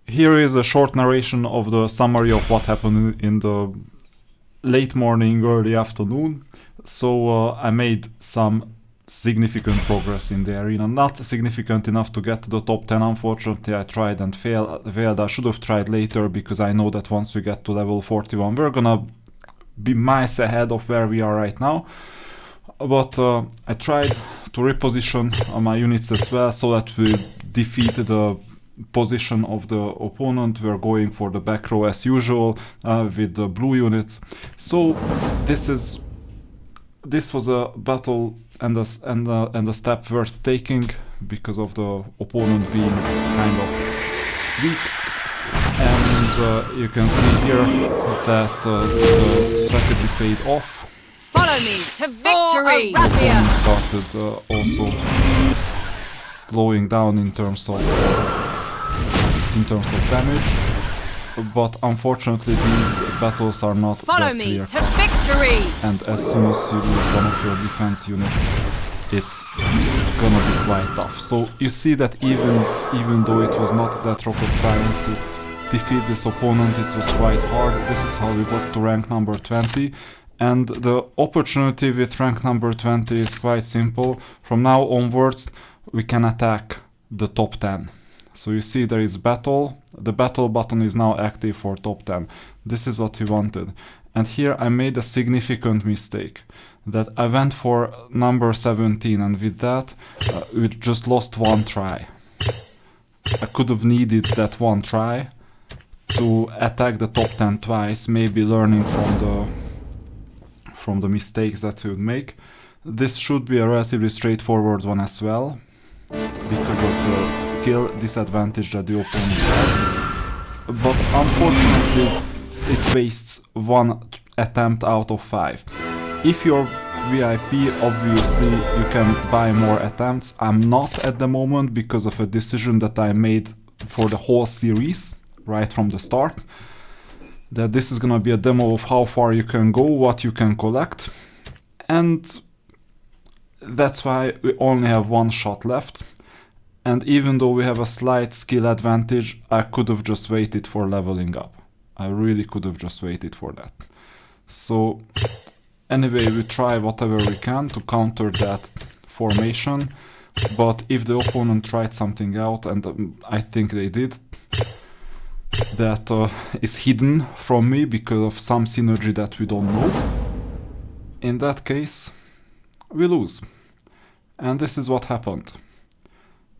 here is a short narration of the summary of what happened in the late morning, early afternoon. So I made some significant progress in the arena. Not significant enough to get to the top 10, unfortunately. I tried and failed. I should have tried later, because I know that once we get to level 41 we're gonna be miles ahead of where we are right now. But I tried to reposition my units as well, so that we defeat the position of the opponent. We're going for the back row as usual with the blue units. So this was a battle and a step worth taking, because of the opponent being kind of weak. And you can see here that the strategy paid off. Follow me to victory! Started also slowing down in terms of damage, but unfortunately these battles are not Follow that me clear. to victory! And as soon as you lose one of your defense units, it's gonna be quite tough. So you see that even though it was not that rocket science to defeat this opponent, it was quite hard. This is how we got to rank number 20. And the opportunity with rank number 20 is quite simple. From now onwards, we can attack the top 10. So you see there is battle. The battle button is now active for top 10. This is what we wanted. And here I made a significant mistake, that I went for number 17, and with that we just lost one try. I could have needed that one try to attack the top 10 twice, maybe learning from the mistakes that you would make. This should be a relatively straightforward one as well, because of the skill disadvantage that the opponent has. But unfortunately, it wastes one attempt out of 5. If you're VIP, obviously you can buy more attempts. I'm not at the moment, because of a decision that I made for the whole series right from the start, that this is gonna be a demo of how far you can go, what you can collect, and that's why we only have one shot left. And even though we have a slight skill advantage, I could have just waited for leveling up. I really could have just waited for that. So anyway, we try whatever we can to counter that formation, but if the opponent tried something out, and I think they did, that is hidden from me because of some synergy that we don't know, in that case we lose. And this is what happened.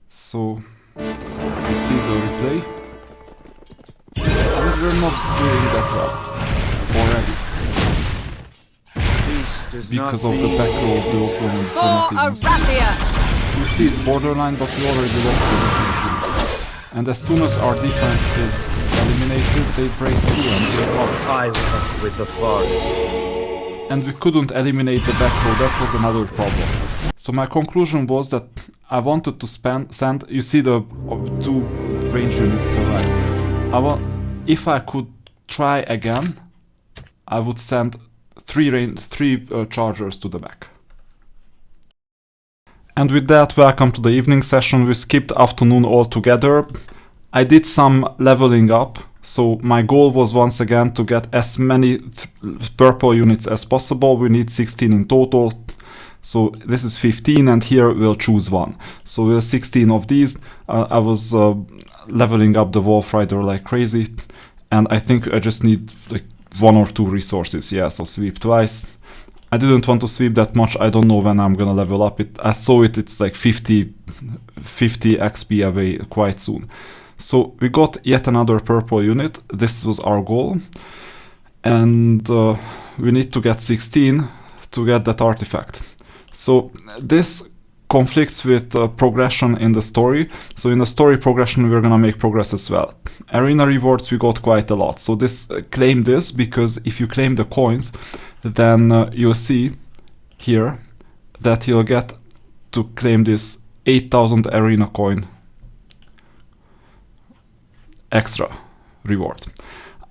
So you see the replay, and we're not doing that well already, because of the back row of the opponent. So you see it's borderline, but we already lost the defense unit. And as soon as our defense is eliminated, they break through and we're gone. I work with the forest. And we couldn't eliminate the back row. That was another problem. So my conclusion was that I wanted to send, you see the 2 range units survive. If I could try again, I would send 3 chargers to the back. And with that, welcome to the evening session. We skipped afternoon altogether. I did some leveling up, so my goal was once again to get as many purple units as possible. We need 16 in total, so this is 15, and here we'll choose one. So we'll 16 of these. I was leveling up the Wolf Rider like crazy, and I think I just need like 1 or 2 resources. Yeah, so sweep twice. I didn't want to sweep that much. I don't know when I'm gonna level up it. I saw it's like 50 XP away quite soon. So we got yet another purple unit. This was our goal. And we need to get 16 to get that artifact. So this conflicts with progression in the story. So in the story progression, we're gonna make progress as well. Arena rewards, we got quite a lot. So this claim this, because if you claim the coins, then you'll see here that you'll get to claim this 8,000 arena coin extra reward.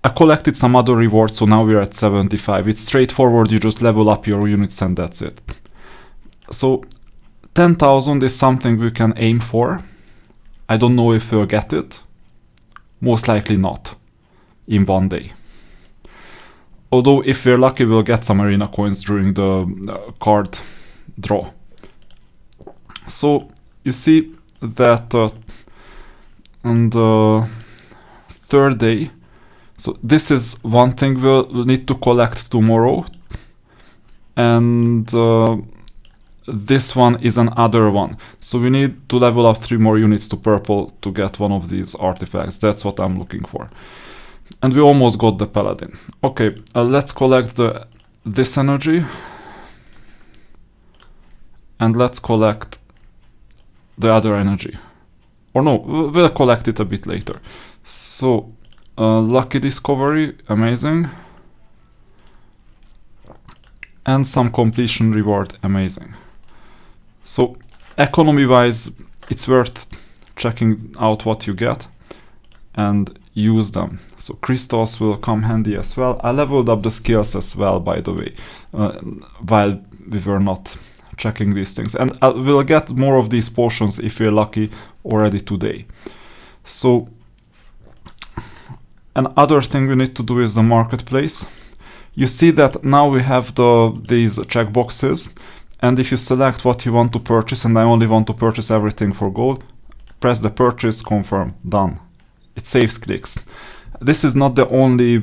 I collected some other rewards, so now we're at 75. It's straightforward, you just level up your units and that's it. So 10,000 is something we can aim for. I don't know if we'll get it. Most likely not in one day. Although if we're lucky, we'll get some arena coins during the card draw. So you see that on the third day, so this is one thing we'll need to collect tomorrow, and this one is another one. So we need to level up 3 more units to purple to get one of these artifacts. That's what I'm looking for. And we almost got the paladin. Okay, let's collect this energy. And let's collect the other energy. Or no, we'll collect it a bit later. So, lucky discovery, amazing. And some completion reward, amazing. So, economy-wise, it's worth checking out what you get and use them. So crystals will come handy as well. I leveled up the skills as well, by the way, while we were not checking these things. And we'll get more of these potions if we're lucky already today. So another thing we need to do is the marketplace. You see that now we have these checkboxes, and if you select what you want to purchase, and I only want to purchase everything for gold, press the purchase, confirm, done. It saves clicks. This is not the only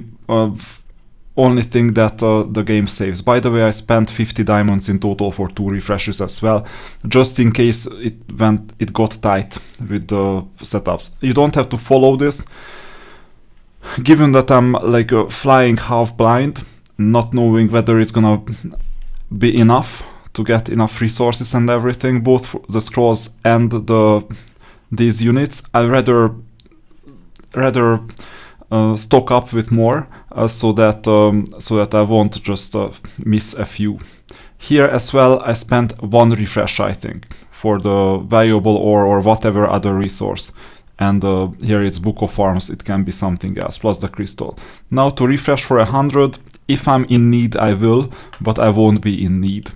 thing that the game saves. By the way, I spent 50 diamonds in total for 2 refreshes as well, just in case it got tight with the setups. You don't have to follow this. Given that I'm like flying half blind, not knowing whether it's gonna be enough to get enough resources and everything, both for the scrolls and these units, I'd rather stock up with more so that I won't just miss a few. Here as well, I spent 1 refresh, I think, for the valuable ore or whatever other resource. And here it's Book of Arms, it can be something else, plus the crystal. Now to refresh for 100, if I'm in need I will, but I won't be in need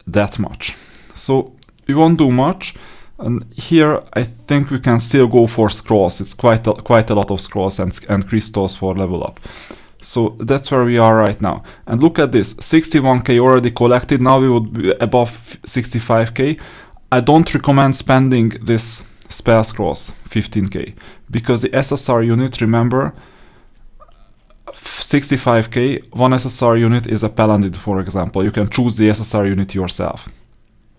that much. So we won't do much. And here I think we can still go for scrolls. It's quite a lot of scrolls and crystals for level up. So that's where we are right now. And look at this, 61k already collected. Now we would be above 65k. I don't recommend spending this spell scrolls 15k, because the SSR unit, remember, 65k, 1 SSR unit is a paladin, for example. You can choose the SSR unit yourself.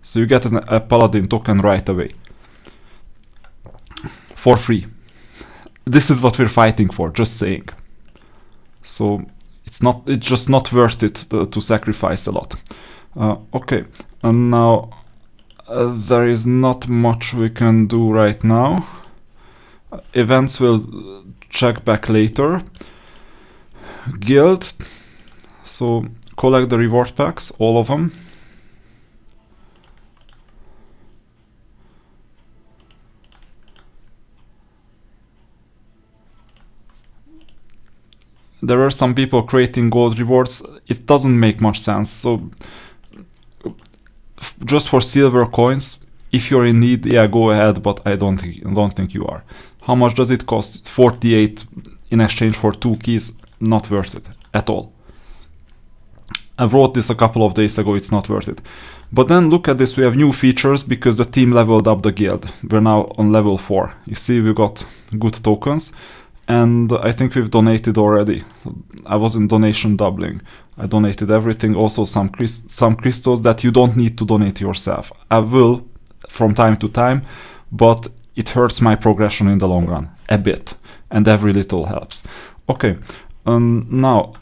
So you get a paladin token right away. For free. This is what we're fighting for, just saying. So it's just not worth it to sacrifice a lot. Okay, and now there is not much we can do right now. Events will check back later. Guild. So collect the reward packs, all of them. There are some people creating gold rewards. It doesn't make much sense. So just for silver coins, if you're in need, yeah, go ahead, but I don't think you are. How much does it cost? 48 in exchange for 2 keys. Not worth it at all. I wrote this a couple of days ago, it's not worth it. But then look at this, we have new features because the team leveled up the guild. We're now on level 4. You see, we got good tokens. And I think we've donated already. I was in donation doubling. I donated everything, also some crystals that you don't need to donate yourself. I will from time to time, but it hurts my progression in the long run a bit, and every little helps. Okay, now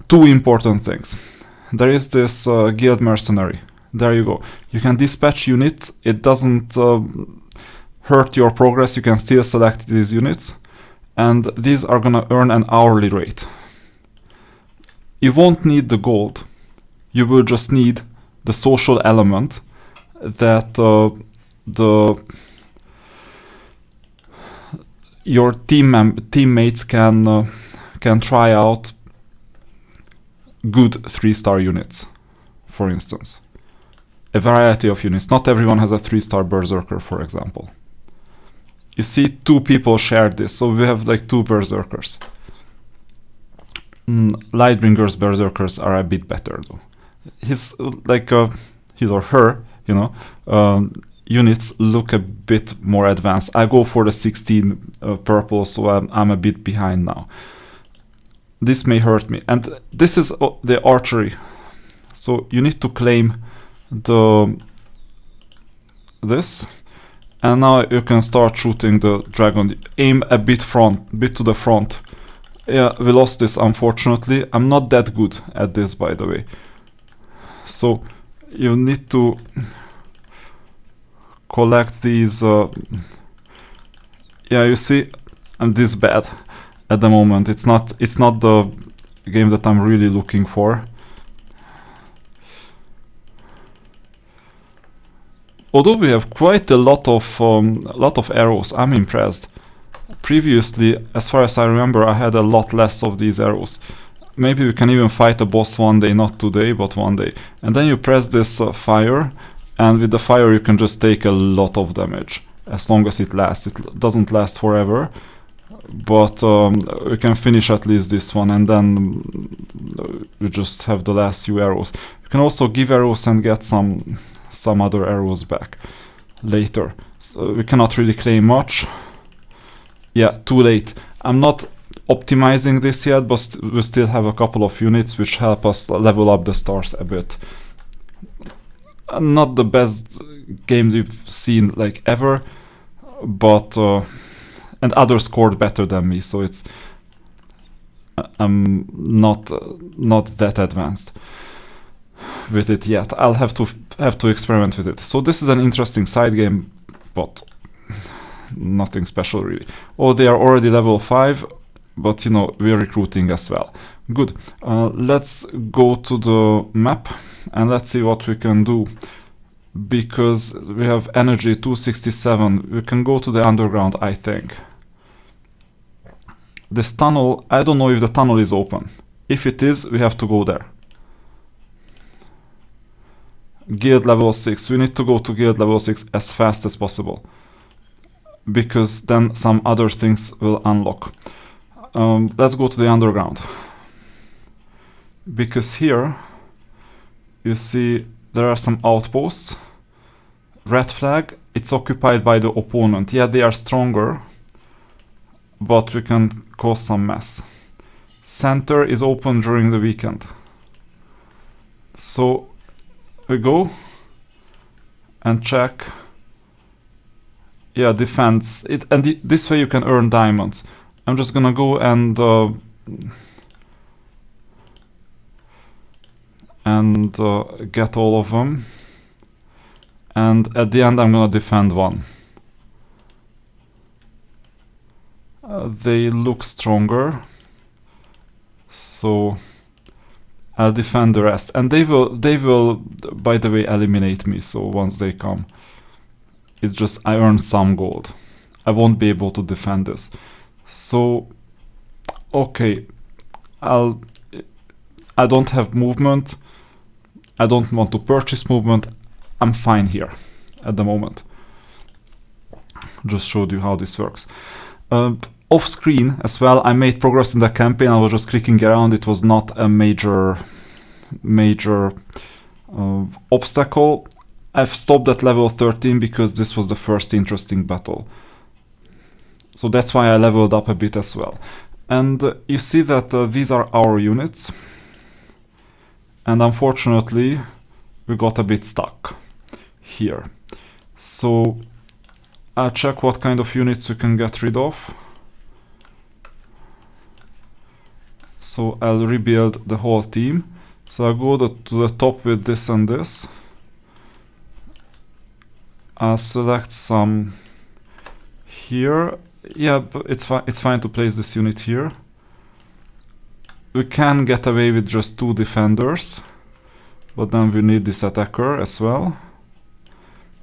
two important things. There is this guild mercenary. There you go. You can dispatch units. It doesn't hurt your progress. You can still select these units. And these are gonna earn an hourly rate. You won't need the gold. You will just need the social element that your teammates can try out good 3-star units, for instance. A variety of units. Not everyone has a 3-star berserker, for example. You see, 2 people shared this, so we have like 2 berserkers. Lightbringer's berserkers are a bit better though. His like his or her, you know, units look a bit more advanced. I go for the 16 purple, so I'm a bit behind now. This may hurt me, and this is the archery. So you need to claim this, and now you can start shooting the dragon. Aim a bit to the front. Yeah, we lost this unfortunately. I'm not that good at this, by the way. So you need to collect these. Yeah, you see, I'm this bad at the moment. It's not the game that I'm really looking for. Although we have quite a lot of arrows, I'm impressed. Previously, as far as I remember, I had a lot less of these arrows. Maybe we can even fight a boss one day, not today, but one day. And then you press this fire, and with the fire you can just take a lot of damage, as long as it lasts. It doesn't last forever, but we can finish at least this one, and then we just have the last few arrows. You can also give arrows and get some other arrows back later. So we cannot really claim much. Yeah, too late. I'm not optimizing this yet, but we still have a couple of units which help us level up the stars a bit. Not the best game we've seen like ever, but and others scored better than me, so it's I'm not that advanced with it yet. I'll have to experiment with it. So this is an interesting side game, but nothing special really. Oh, they are already level 5, but you know, we're recruiting as well. Good. Let's go to the map and let's see what we can do, because we have energy 267. We can go to the underground, I think. This tunnel, I don't know if the tunnel is open. If it is, we have to go there. Guild level 6. We need to go to guild level 6 as fast as possible, because then some other things will unlock. Let's go to the underground, because here you see there are some outposts. Red flag, it's occupied by the opponent. Yeah, they are stronger, but we can cause some mess. Center is open during the weekend, so we go and check. Yeah, defense. And this way you can earn diamonds. I'm just gonna go and get all of them. And at the end I'm gonna defend one. They look stronger, so I'll defend the rest. And they will, by the way, eliminate me. So once they come, it's just I earned some gold. I won't be able to defend this. So, okay, I don't have movement. I don't want to purchase movement. I'm fine here at the moment. Just showed you how this works. Off screen as well, I made progress in the campaign. I was just clicking around. It was not a major obstacle. I've stopped at level 13 because this was the first interesting battle. So that's why I leveled up a bit as well. And you see that these are our units. And unfortunately, we got a bit stuck here. So I'll check what kind of units we can get rid of. So I'll rebuild the whole team. So I'll go to the top with this and this. I'll select some here. Yeah, but it's fine to place this unit here. We can get away with just 2 defenders, but then we need this attacker as well.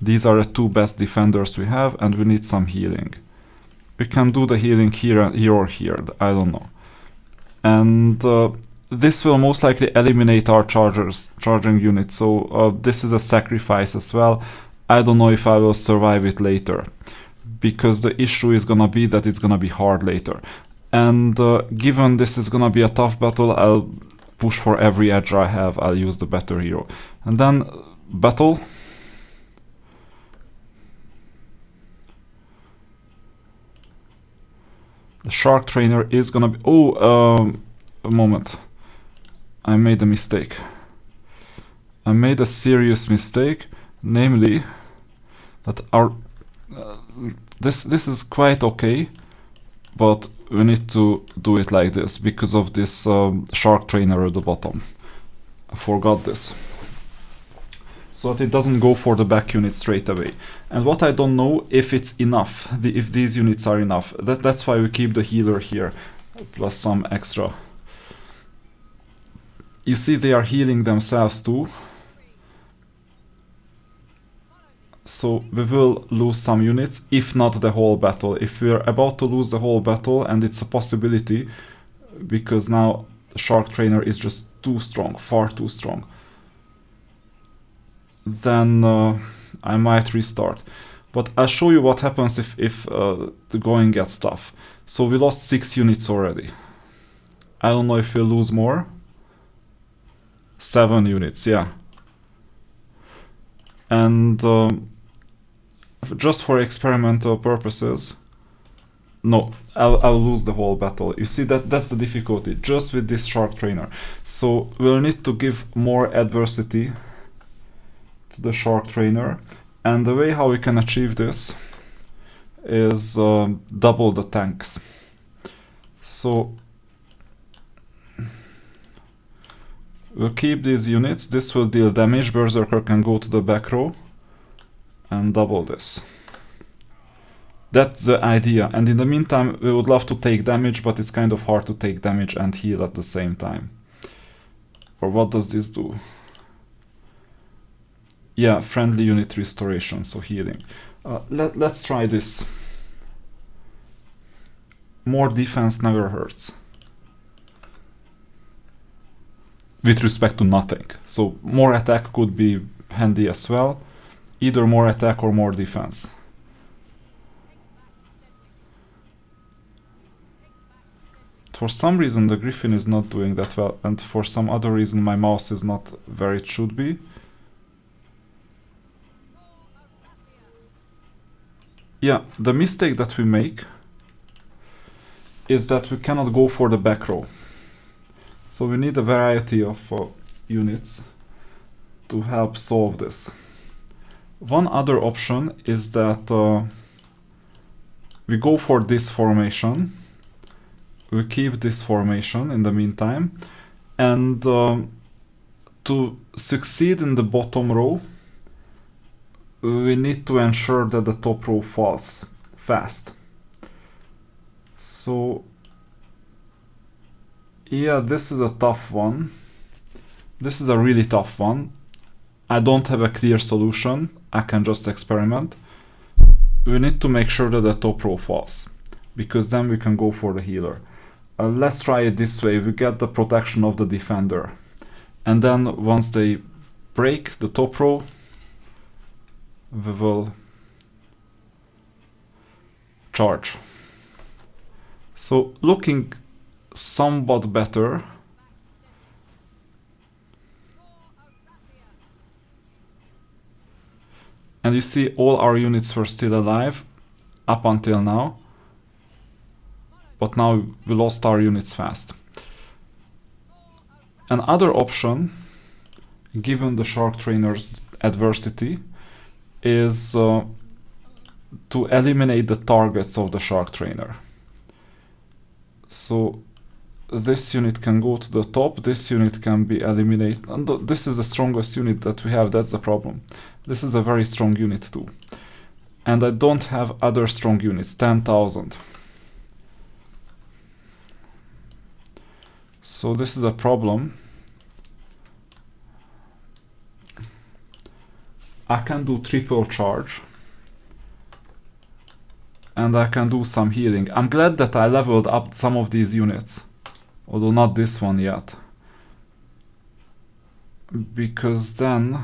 These are the 2 best defenders we have, and we need some healing. We can do the healing here or here, I don't know. And this will most likely eliminate our charging unit, so this is a sacrifice as well. I don't know if I will survive it later. because the issue is gonna be that it's gonna be hard later. And given this is gonna be a tough battle, I'll push for every edge I have. I'll use the better hero. And then battle. The Shark Trainer is gonna be... Oh, a moment. I made a mistake. I made a serious mistake, namely that our... this is quite okay, but we need to do it like this because of this Shark Trainer at the bottom. I forgot this. So that it doesn't go for the back unit straight away. And what I don't know if it's enough, if these units are enough. That's why we keep the healer here, plus some extra. You see they are healing themselves too. So we will lose some units, if not the whole battle. If we're about to lose the whole battle, and it's a possibility, because now the Shark Trainer is just too strong, far too strong, then I might restart. But I'll show you what happens if the going gets tough. So we lost 6 units already. I don't know if we'll lose more. 7 units, yeah. And just for experimental purposes, no, I'll lose the whole battle. You see, that's the difficulty, just with this Shark Trainer. So we'll need to give more adversity to the Shark Trainer. And the way how we can achieve this is double the tanks. So we'll keep these units. This will deal damage. Berserker can go to the back row and double this. That's the idea. And in the meantime, we would love to take damage, but it's kind of hard to take damage and heal at the same time. Or what does this do? Yeah, friendly unit restoration, so healing. Let's try this. More defense never hurts. With respect to nothing. So more attack could be handy as well. Either more attack or more defense. For some reason the Griffin is not doing that well, and for some other reason my mouse is not where it should be. Yeah, the mistake that we make is that we cannot go for the back row. So we need a variety of units to help solve this. One other option is that we go for this formation. We keep this formation in the meantime. And to succeed in the bottom row, we need to ensure that the top row falls fast. So yeah, this is a tough one. This is a really tough one. I don't have a clear solution. I can just experiment. We need to make sure that the top row falls, because then we can go for the healer. Let's try it this way. We get the protection of the defender. And then once they break the top row, we will charge. So looking somewhat better. And you see all our units were still alive up until now. But now we lost our units fast. Another option, given the Shark Trainer's adversity, is to eliminate the targets of the Shark Trainer. So this unit can go to the top, this unit can be eliminated. And this is the strongest unit that we have, that's the problem. This is a very strong unit too. And I don't have other strong units, 10,000. So this is a problem. I can do triple charge. And I can do some healing. I'm glad that I leveled up some of these units. Although not this one yet. Because then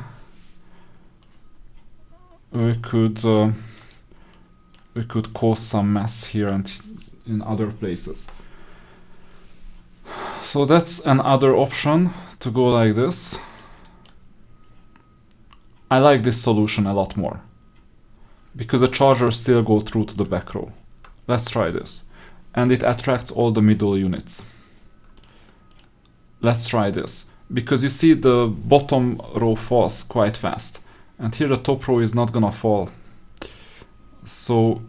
we could we could cause some mess here and in other places. So that's another option, to go like this. I like this solution a lot more, because the chargers still go through to the back row. Let's try this. And it attracts all the middle units. Let's try this. Because you see the bottom row falls quite fast. And here the top row is not gonna fall. So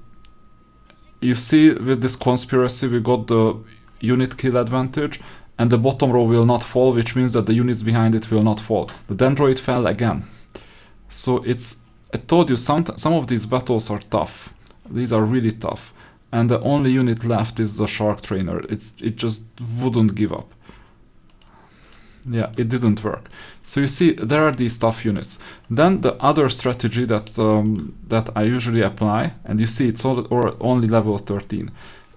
you see with this conspiracy we got the unit kill advantage, and the bottom row will not fall, which means that the units behind it will not fall. The Dendroid fell again. So I told you, some of these battles are tough. These are really tough. And the only unit left is the Shark Trainer. It just wouldn't give up. Yeah, it didn't work. So you see, there are these tough units. Then the other strategy that I usually apply, and you see it's only level 13,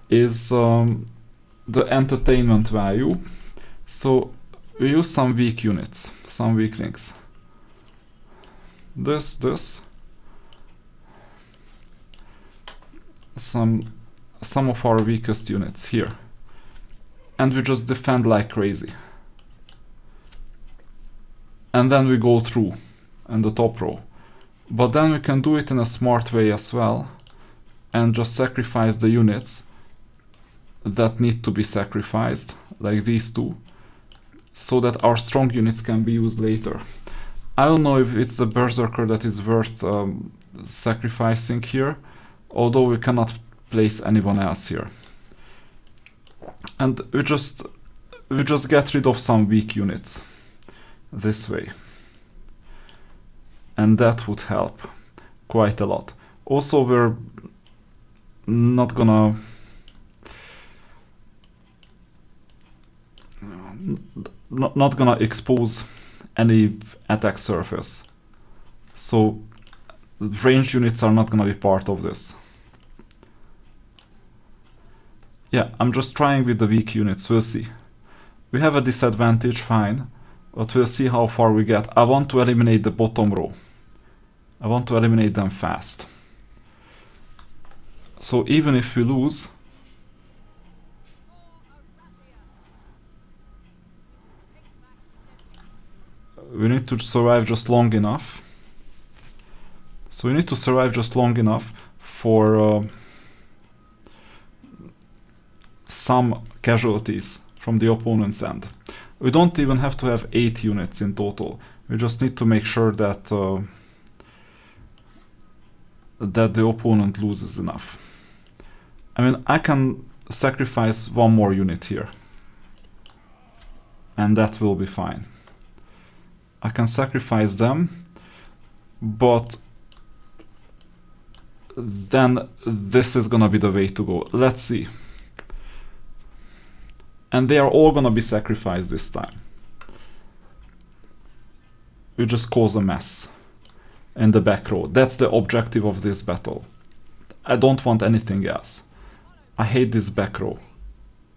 is the entertainment value. So we use some weak units, some weaklings. This. Some of our weakest units here. And we just defend like crazy. And then we go through and the top row. But then we can do it in a smart way as well, and just sacrifice the units that need to be sacrificed, like these two, so that our strong units can be used later. I don't know if it's the Berserker that is worth sacrificing here, although we cannot place anyone else here. And we just get rid of some weak units this way, and that would help quite a lot. Also, we're not gonna expose any attack surface, so ranged units are not gonna be part of this. Yeah, I'm just trying with the weak units, we'll see. We have a disadvantage, fine, but we'll see how far we get. I want to eliminate the bottom row. I want to eliminate them fast. So even if we lose, we need to survive just long enough. So we need to survive just long enough for some casualties from the opponent's end. We don't even have to have 8 units in total. We just need to make sure that that the opponent loses enough. I mean, I can sacrifice one more unit here, and that will be fine. I can sacrifice them, but then this is gonna be the way to go. Let's see. And they are all gonna be sacrificed this time. We just cause a mess in the back row. That's the objective of this battle. I don't want anything else. I hate this back row.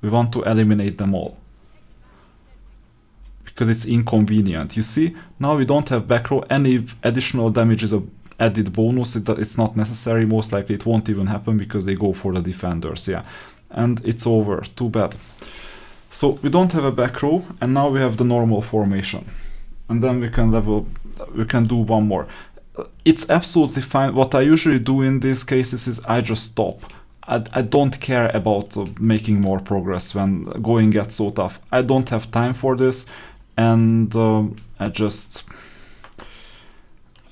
We want to eliminate them all, because it's inconvenient. You see, now we don't have back row. Any additional damage is an added bonus. It's not necessary. Most likely it won't even happen because they go for the defenders. Yeah, and it's over. Too bad. So we don't have a back row, and now we have the normal formation. And then we can do one more. It's absolutely fine. What I usually do in these cases is I just stop. I don't care about making more progress when going gets so tough. I don't have time for this, and I just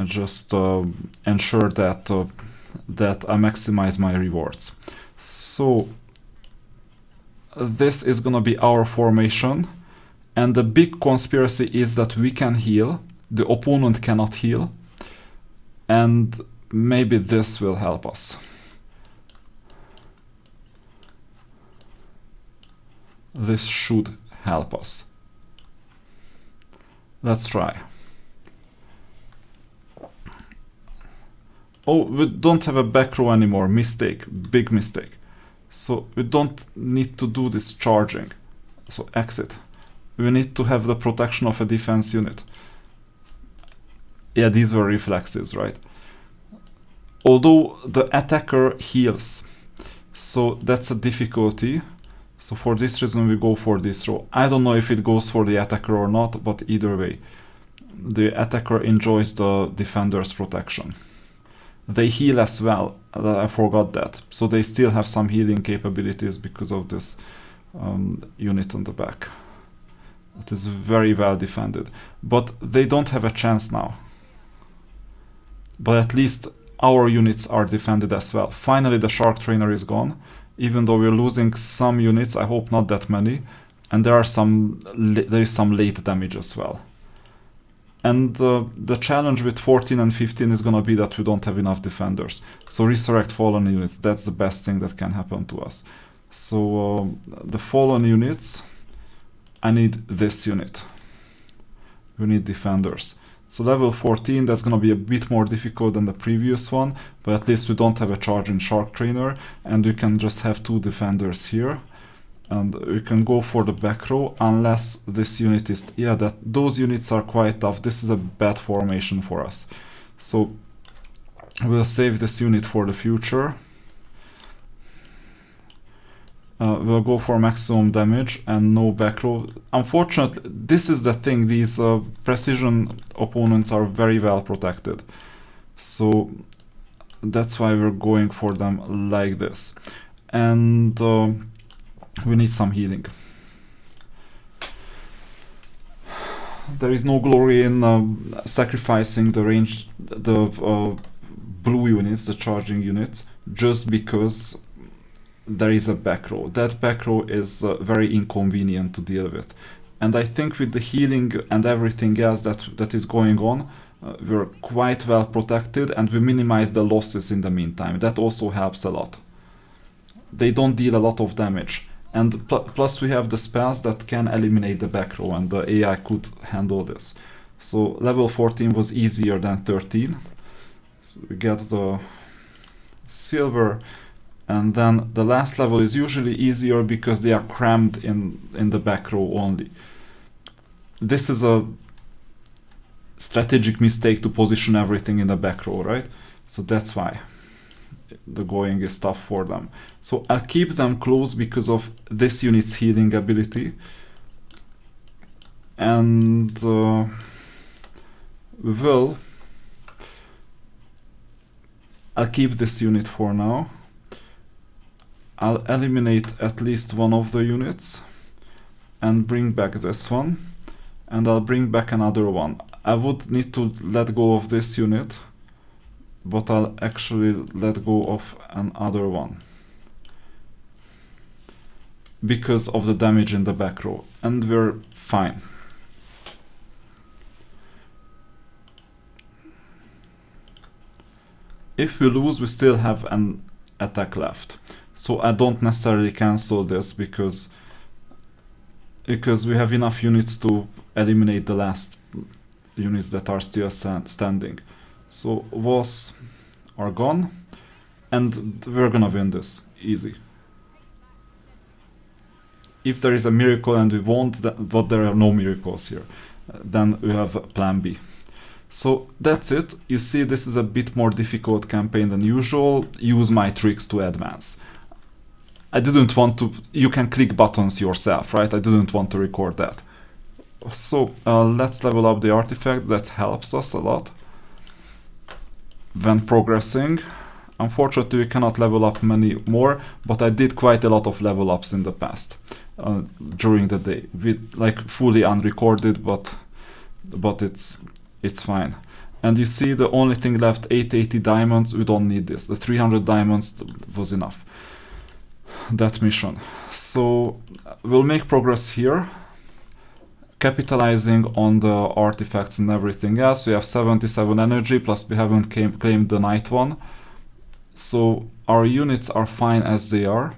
ensure that that I maximize my rewards. So this is gonna be our formation, and the big conspiracy is that we can heal, the opponent cannot heal, and maybe this will help us. This should help us. Let's try. Oh, we don't have a back row anymore. Mistake, big mistake. So we don't need to do this charging. So exit. We need to have the protection of a defense unit. Yeah, these were reflexes, right? although the attacker heals. So that's a difficulty. So for this reason we go for this row. I don't know if it goes for the attacker or not, but either way. The attacker enjoys the defender's protection. They heal as well, I forgot that. So they still have some healing capabilities because of this unit on the back. It is very well defended. But they don't have a chance now. But at least our units are defended as well. Finally the Shark Trainer is gone. Even though we're losing some units, I hope not that many. And there is some late damage as well. And the challenge with 14 and 15 is gonna be that we don't have enough defenders. So resurrect fallen units, that's the best thing that can happen to us. So the fallen units, I need this unit. We need defenders. So level 14, that's gonna be a bit more difficult than the previous one, but at least we don't have a charging Shark Trainer, and we can just have 2 defenders here. And we can go for the back row unless this unit is... Yeah, those units are quite tough. This is a bad formation for us. So we'll save this unit for the future. We'll go for maximum damage and no back row. Unfortunately, this is the thing. These precision opponents are very well protected. So that's why we're going for them like this. And... we need some healing. There is no glory in sacrificing the range, the blue units, the charging units, just because there is a back row. That back row is very inconvenient to deal with. And I think with the healing and everything else that is going on, we're quite well protected and we minimize the losses in the meantime. That also helps a lot. They don't deal a lot of damage. And plus we have the spells that can eliminate the back row, and the AI could handle this. So level 14 was easier than 13. So we get the silver, and then the last level is usually easier because they are crammed in the back row only. This is a strategic mistake to position everything in the back row, right? So that's why the going is tough for them. So I'll keep them close because of this unit's healing ability. And I'll keep this unit for now. I'll eliminate at least one of the units and bring back this one. And I'll bring back another one. I would need to let go of this unit, but I'll actually let go of another one because of the damage in the back row, and we're fine. If we lose, we still have an attack left, so I don't necessarily cancel this because we have enough units to eliminate the last units that are still standing. So walls are gone, and we're gonna win this easy. If there is a miracle and we won't, but there are no miracles here, then we have plan B. So that's it. You see, this is a bit more difficult campaign than usual. Use my tricks to advance. I didn't want to... You can click buttons yourself, right? I didn't want to record that. So let's level up the artifact. That helps us a lot when progressing. Unfortunately, we cannot level up many more, but I did quite a lot of level ups in the past during the day, with like fully unrecorded, but it's fine. And you see the only thing left, 880 diamonds. We don't need this. The 300 diamonds was enough, that mission. So we'll make progress here, capitalizing on the artifacts and everything else. We have 77 energy, plus we haven't claimed the night one. So our units are fine as they are.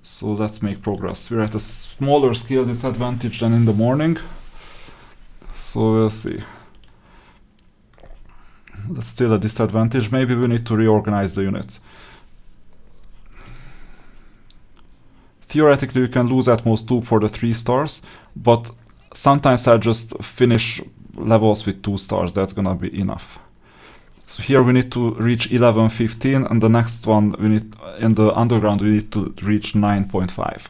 So let's make progress. We're at a smaller skill disadvantage than in the morning. So we'll see. That's still a disadvantage. Maybe we need to reorganize the units. Theoretically, you can lose at most 2 for the 3 stars, but sometimes I just finish levels with 2 stars. That's gonna be enough. So here we need to reach 11.15, and the next one we need in the underground we need to reach 9.5.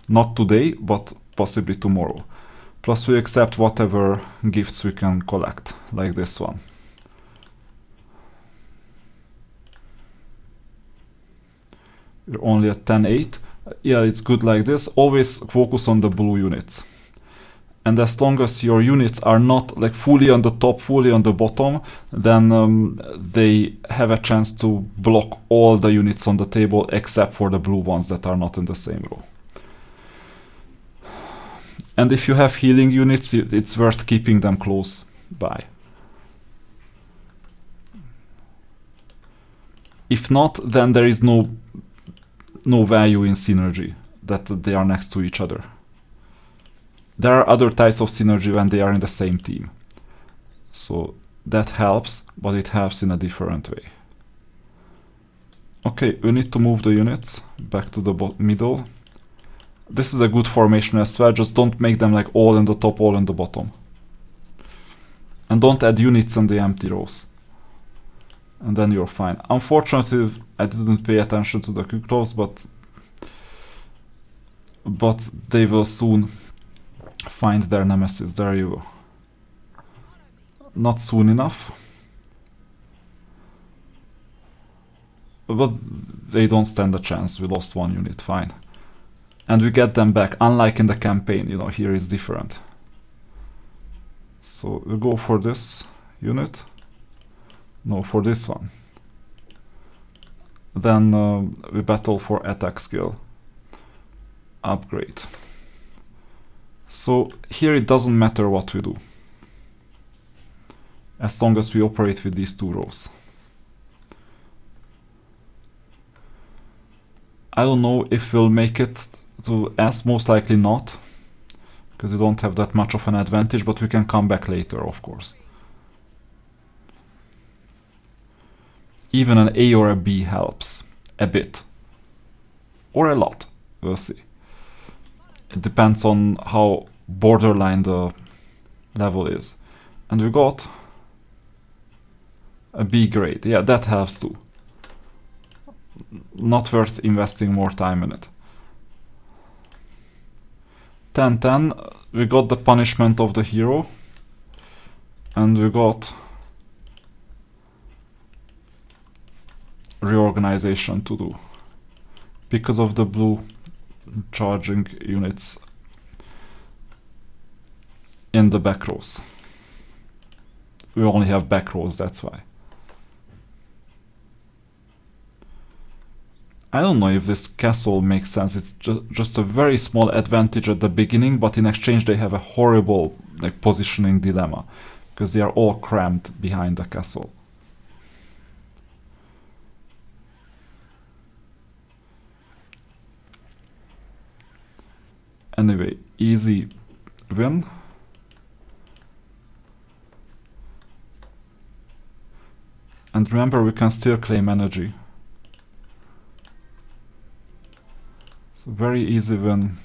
Not today, but possibly tomorrow. Plus we accept whatever gifts we can collect, like this one. We're only at 10.8. Yeah, it's good like this. Always focus on the blue units. And as long as your units are not like fully on the top, fully on the bottom, then they have a chance to block all the units on the table except for the blue ones that are not in the same row. And if you have healing units, it's worth keeping them close by. If not, then there is no value in synergy that they are next to each other. There are other types of synergy when they are in the same team. So that helps, but it helps in a different way. Okay, we need to move the units back to the middle. This is a good formation as well, just don't make them like all in the top, all in the bottom. And don't add units in the empty rows. And then you're fine. Unfortunately, I didn't pay attention to the quick draws, but they will soon find their nemesis. There you go. Not soon enough. But they don't stand a chance. We lost one unit, fine. And we get them back, unlike in the campaign, you know, here is different. So we go for this unit. No, for this one. Then we battle for attack skill. Upgrade. So here it doesn't matter what we do, as long as we operate with these two rows. I don't know if we'll make it to S, most likely not, because we don't have that much of an advantage, but we can come back later, of course. Even an A or a B helps a bit, or a lot, we'll see. It depends on how borderline the level is. And we got a B grade. Yeah, that helps too. Not worth investing more time in it. 10-10, we got the punishment of the hero. And we got reorganization to do. Because of the blue charging units in the back rows. We only have back rows, that's why. I don't know if this castle makes sense. It's just a very small advantage at the beginning, but in exchange they have a horrible like positioning dilemma, because they are all crammed behind the castle. Anyway, easy win. And remember, we can still claim energy. It's a very easy win.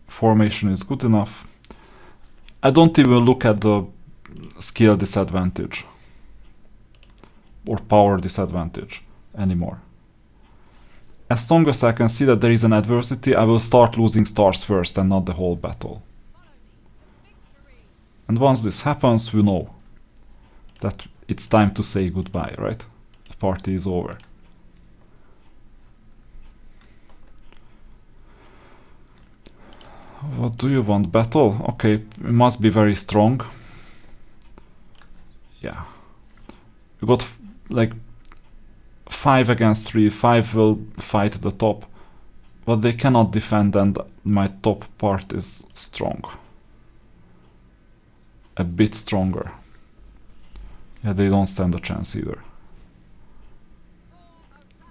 Formation is good enough. I don't even look at the skill disadvantage or power disadvantage anymore. As long as I can see that there is an adversity, I will start losing stars first and not the whole battle. And once this happens, we know that it's time to say goodbye, right? The party is over. What do you want? Battle? Okay, it must be very strong. Yeah. You got like 5 against 3, 5 will fight the top, but they cannot defend, and my top part is strong. A bit stronger. Yeah, they don't stand a chance either.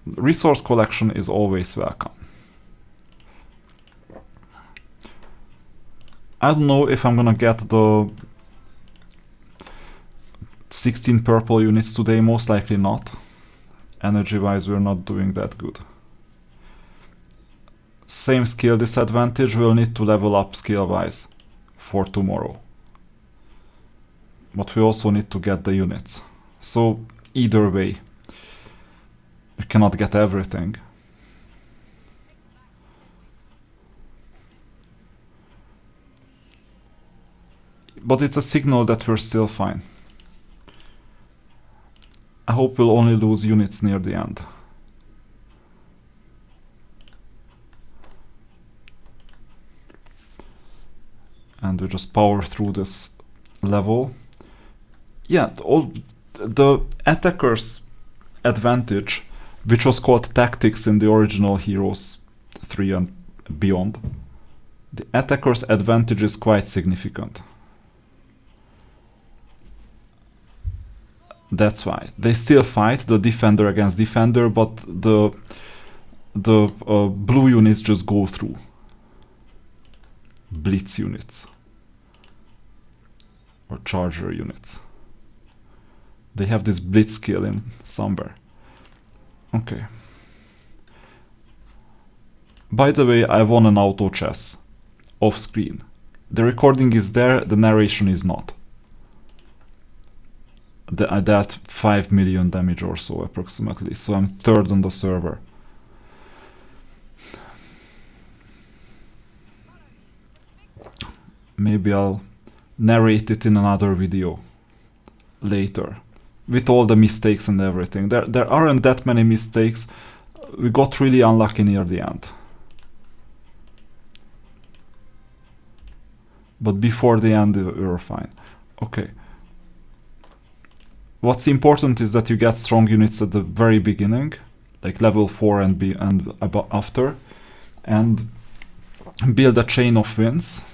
Resource collection is always welcome. I don't know if I'm gonna get the 16 purple units today, most likely not. Energy-wise, we're not doing that good. Same skill disadvantage, we'll need to level up skill-wise for tomorrow. But we also need to get the units. So either way, we cannot get everything. But it's a signal that we're still fine. I hope we'll only lose units near the end. And we just power through this level. Yeah, the attacker's advantage, which was called tactics in the original Heroes 3 and beyond, the attacker's advantage is quite significant. That's why they still fight the defender against defender, but the blue units just go through. Blitz units or charger units. They have this blitz skill in somewhere. Okay. By the way, I won an auto chess off screen. The recording is there, the narration is not. I dealt 5 million damage or so approximately, so I'm third on the server. Maybe I'll narrate it in another video later with all the mistakes and everything. There aren't that many mistakes. We got really unlucky near the end. But before the end we were fine. Okay. What's important is that you get strong units at the very beginning, like level 4 and after, and build a chain of wins,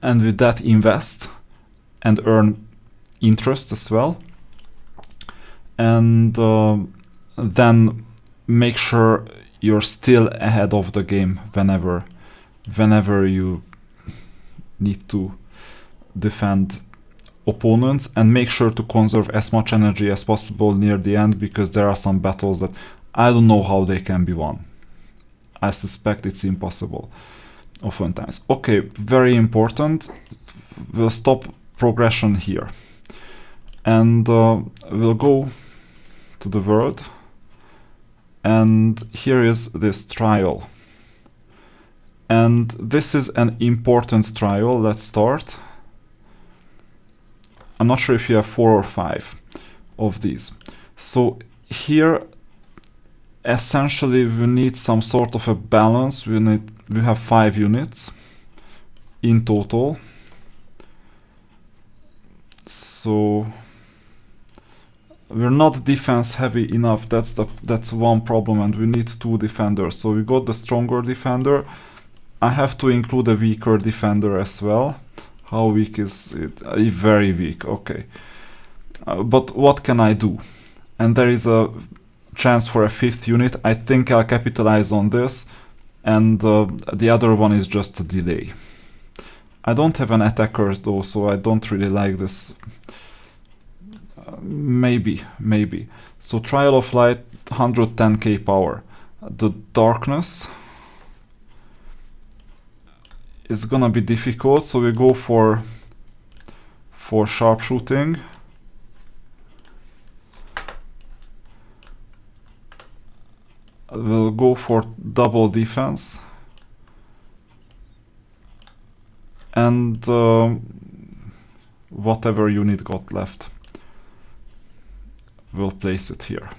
and with that invest and earn interest as well, and then make sure you're still ahead of the game whenever you need to defend opponents, and make sure to conserve as much energy as possible near the end, because there are some battles that I don't know how they can be won. I suspect it's impossible oftentimes. Okay, very important. We'll stop progression here and we'll go to the world, and here is this trial, and this is an important trial. Let's start. I'm not sure if you have 4 or 5 of these. So here, essentially, we need some sort of a balance. We have 5 units in total. So we're not defense heavy enough. That's one problem, and we need 2 defenders. So we got the stronger defender. I have to include a weaker defender as well. How weak is it? Very weak, okay. But what can I do? And there is a chance for a 5th unit. I think I'll capitalize on this, and the other one is just a delay. I don't have an attacker though, so I don't really like this. Maybe. So Trial of Light, 110k power. The darkness is gonna be difficult, so we go for sharpshooting. We'll go for double defense, and whatever unit got left, we'll place it here.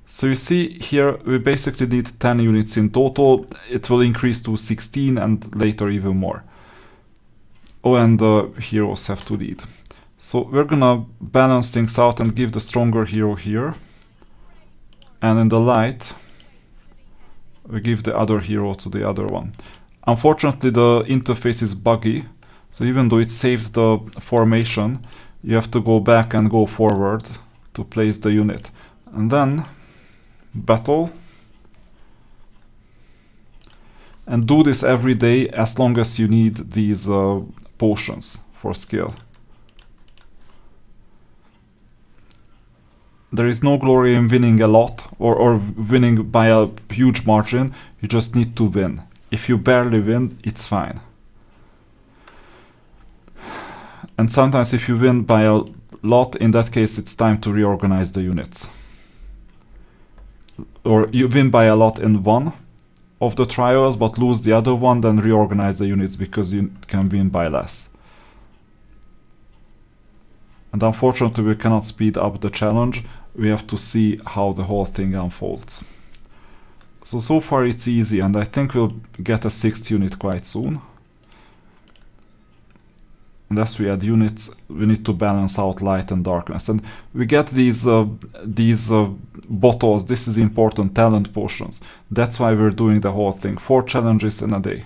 So you see here we basically need 10 units in total. It will increase to 16 and later even more. Oh, and the heroes have to lead. So we're gonna balance things out and give the stronger hero here. And in the light, we give the other hero to the other one. Unfortunately, the interface is buggy. So even though it saved the formation, you have to go back and go forward to place the unit. And then battle, and do this every day as long as you need these potions for skill. There is no glory in winning a lot or winning by a huge margin. You just need to win. If you barely win, it's fine. And sometimes if you win by a lot, in that case it's time to reorganize the units. Or you win by a lot in one of the trials but lose the other one, then reorganize the units because you can win by less. And unfortunately we cannot speed up the challenge, we have to see how the whole thing unfolds. So far it's easy, and I think we'll get a 6th unit quite soon. And as we add units, we need to balance out light and darkness. And we get these bottles, this is important, talent potions. That's why we're doing the whole thing. 4 challenges in a day.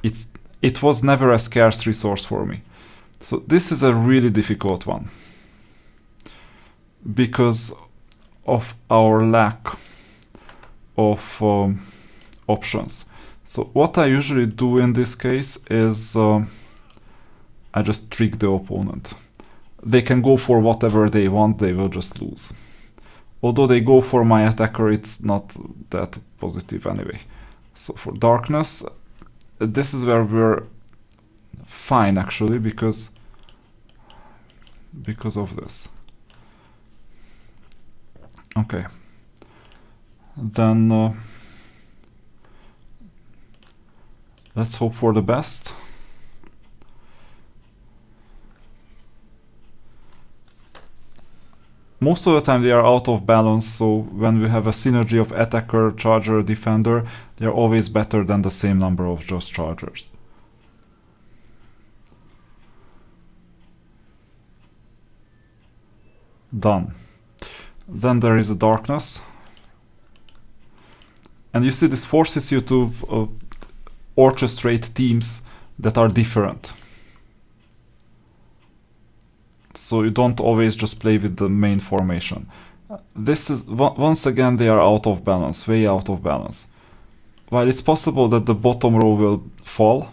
It was never a scarce resource for me. So this is a really difficult one. Because of our lack of options. So what I usually do in this case is I just trick the opponent. They can go for whatever they want, they will just lose. Although they go for my attacker, it's not that positive anyway. So for darkness, this is where we're fine actually, because of this. Okay. Then let's hope for the best. Most of the time they are out of balance, so when we have a synergy of attacker, charger, defender, they are always better than the same number of just chargers. Done. Then there is a darkness. And you see, this forces you to orchestrate teams that are different. So you don't always just play with the main formation. This is, once again, they are out of balance, way out of balance. While it's possible that the bottom row will fall,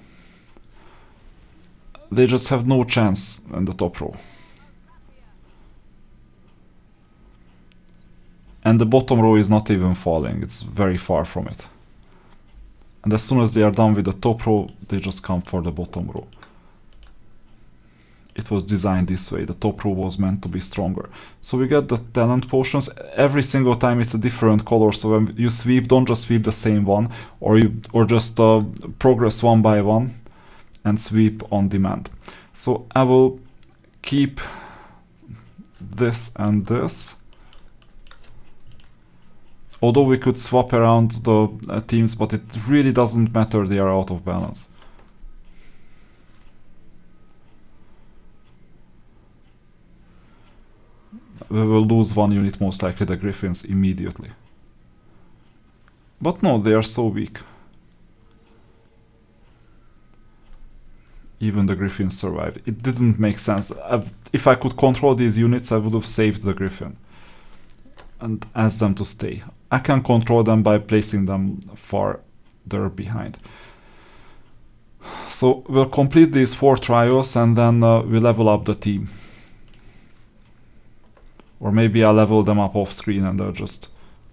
they just have no chance in the top row. And the bottom row is not even falling, it's very far from it. And as soon as they are done with the top row, they just come for the bottom row. It was designed this way, the top row was meant to be stronger. So we get the talent potions, every single time it's a different color, so when you sweep, don't just sweep the same one, or just progress one by one and sweep on demand. So I will keep this and this. Although we could swap around the teams, but it really doesn't matter, they are out of balance. We will lose one unit, most likely the Griffins, immediately. But no, they are so weak. Even the Griffins survived. It didn't make sense. If I could control these units, I would have saved the Griffin and asked them to stay. I can control them by placing them farther behind. So we'll complete these 4 trials and then we level up the team. Or maybe I'll level them up off screen and they'll just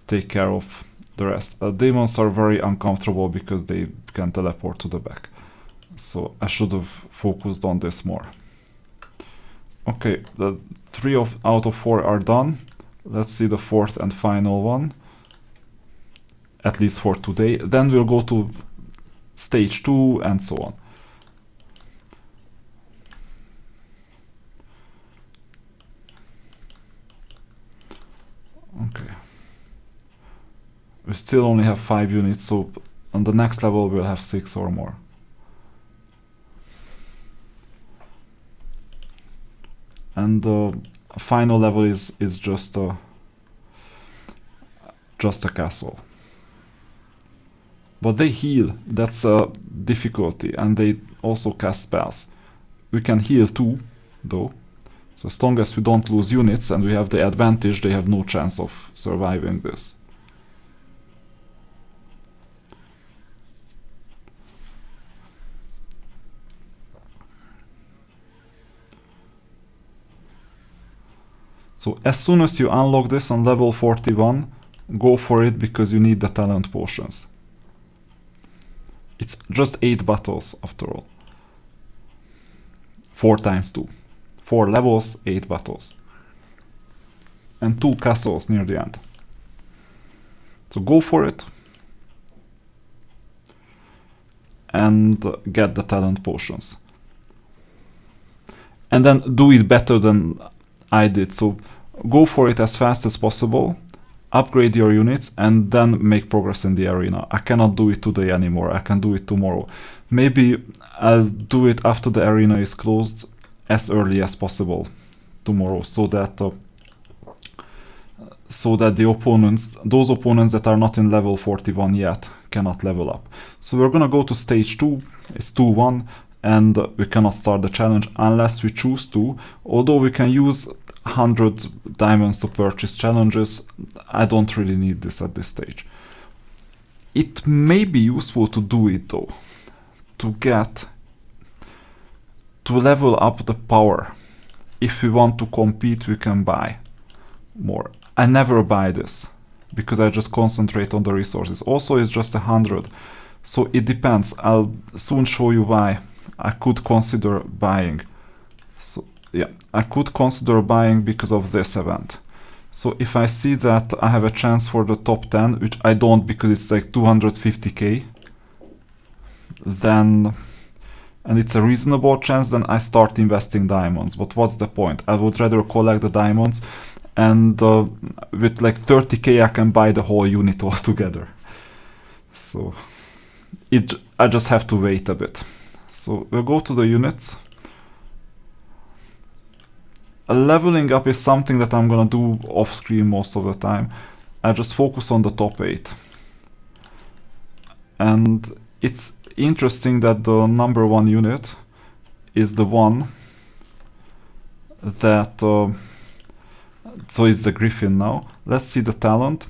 take care of the rest. Demons are very uncomfortable because they can teleport to the back. So I should have focused on this more. Okay, the 3 out of 4 are done. Let's see the 4th and final one. At least for today. Then we'll go to stage 2 and so on. Okay. We still only have 5 units, so on the next level we'll have 6 or more. And the final level is just a castle. But they heal, that's a difficulty, and they also cast spells. We can heal too, though. So as long as we don't lose units and we have the advantage, they have no chance of surviving this. So as soon as you unlock this on level 41, go for it because you need the talent potions. It's just 8 battles after all. 4 times 2. 4 levels, 8 battles. And 2 castles near the end. So go for it. And get the talent potions. And then do it better than I did. So go for it as fast as possible. Upgrade your units and then make progress in the arena. I cannot do it today anymore. I can do it tomorrow. Maybe I'll do it after the arena is closed as early as possible tomorrow, so that the opponents, those opponents that are not in level 41 yet, cannot level up. So we're gonna go to stage 2. It's 2-1, and we cannot start the challenge unless we choose to. Although we can use 100 diamonds to purchase challenges, I don't really need this at this stage. It may be useful to do it though, to level up the power. If we want to compete, we can buy more. I never buy this because I just concentrate on the resources. Also, it's just 100, so it depends. I'll soon show you why I could consider buying. So yeah, I could consider buying because of this event. So if I see that I have a chance for the top 10, which I don't because it's like 250k, then, and it's a reasonable chance, then I start investing diamonds. But what's the point? I would rather collect the diamonds, and with like 30k I can buy the whole unit altogether. So I just have to wait a bit. So we'll go to the units. Leveling up is something that I'm gonna do off screen most of the time. I just focus on the top 8. And it's interesting that the number 1 unit is the one that so it's the Griffin now. Let's see the talent.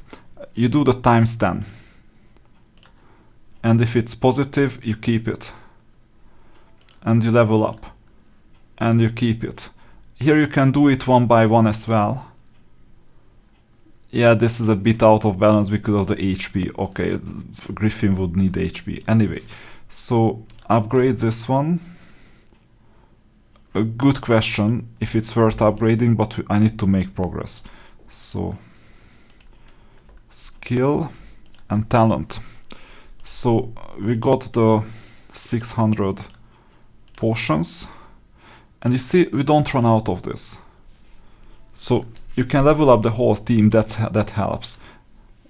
You do the times 10, and if it's positive you keep it, and you level up and you keep it. Here you can do it 1 by 1 as well. Yeah, this is a bit out of balance because of the HP. Okay, Griffin would need HP anyway. So upgrade this one. A good question if it's worth upgrading, but I need to make progress. So skill and talent. So we got the 600 potions, and you see we don't run out of this. So you can level up the whole team, that helps,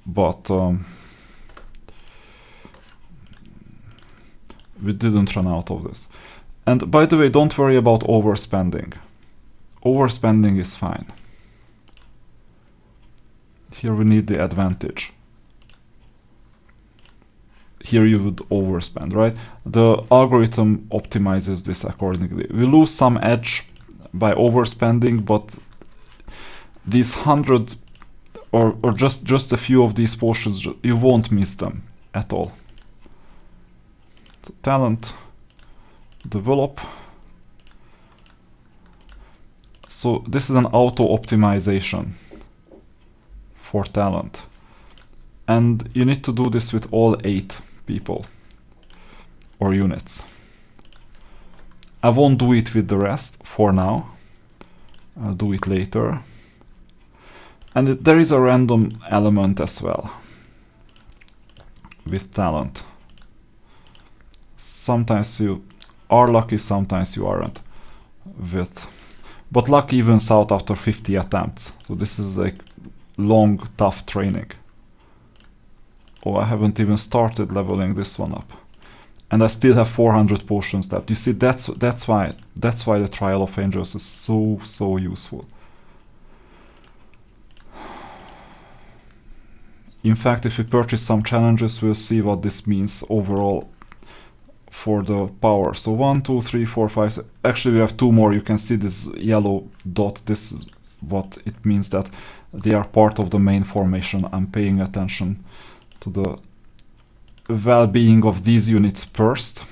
but we didn't run out of this. And by the way, don't worry about overspending. Overspending is fine. Here we need the advantage. Here you would overspend, right? The algorithm optimizes this accordingly. We lose some edge by overspending, but these 100 or just a few of these potions, you won't miss them at all. So talent, develop. So this is an auto optimization for talent, and you need to do this with all 8 people or units. I won't do it with the rest for now. I'll do it later. And there is a random element as well with talent. Sometimes you are lucky, sometimes you aren't. But luck evens out after 50 attempts. So this is like long, tough training. Oh, I haven't even started leveling this one up, and I still have 400 potions left. You see, that's why the Trial of Angels is so useful. In fact, if we purchase some challenges, we'll see what this means overall for the power. So 1, 2, 3, 4, 5. Actually, we have 2 more. You can see this yellow dot. This is what it means, that they are part of the main formation. I'm paying attention to the well-being of these units first,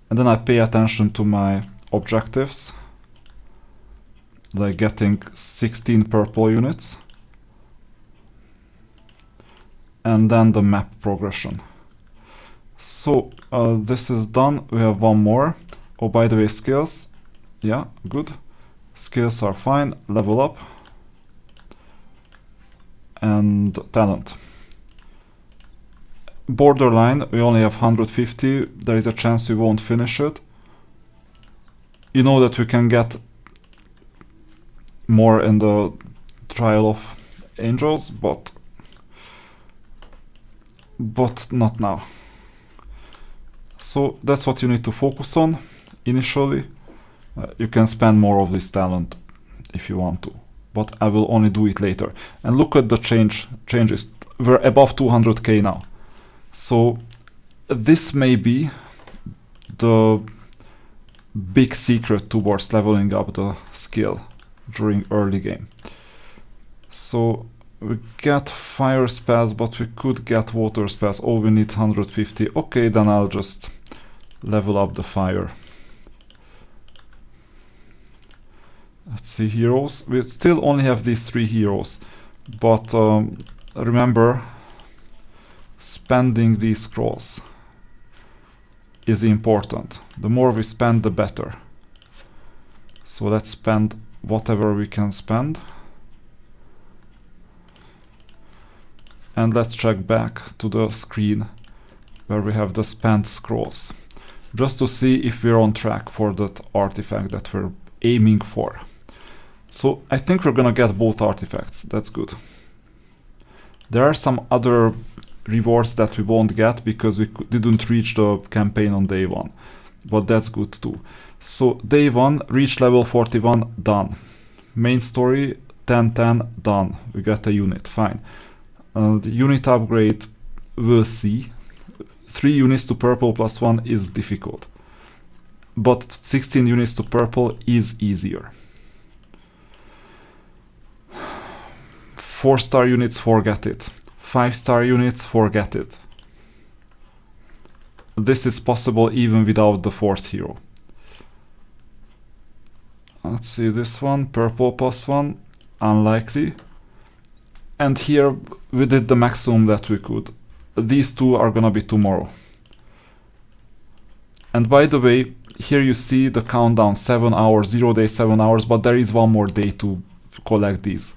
and then I pay attention to my objectives, like getting 16 purple units, and then the map progression. So this is done. We have one more. Oh, by the way, skills. Yeah, good. Skills are fine. Level up. And talent. Borderline, we only have 150. There is a chance we won't finish it. You know that we can get more in the Trial of Angels, but not now. So that's what you need to focus on initially. You can spend more of this talent if you want to, but I will only do it later. And look at the changes. We're above 200k now. So this may be the big secret towards leveling up the skill during early game. So we get fire spells, but we could get water spells. Oh, we need 150. Okay, then I'll just level up the fire. Let's see, heroes. We still only have these 3 heroes, but remember, spending these scrolls is important. The more we spend, the better. So let's spend whatever we can spend. And let's check back to the screen where we have the spent scrolls, just to see if we're on track for that artifact that we're aiming for. So I think we're gonna get both artifacts. That's good. There are some other rewards that we won't get because we didn't reach the campaign on day 1, but that's good too. So day 1, reach level 41, done. Main story 10-10, done. We got a unit, fine. The unit upgrade, we'll see. 3 units to purple plus 1 is difficult, but 16 units to purple is easier. 4-star units, forget it. 5-star units, forget it. This is possible even without the 4th hero. Let's see this one, purple plus 1, unlikely. And here we did the maximum that we could. These 2 are gonna be tomorrow. And by the way, here you see the countdown, 7 hours, 0 days, 7 hours, but there is 1 more day to collect these.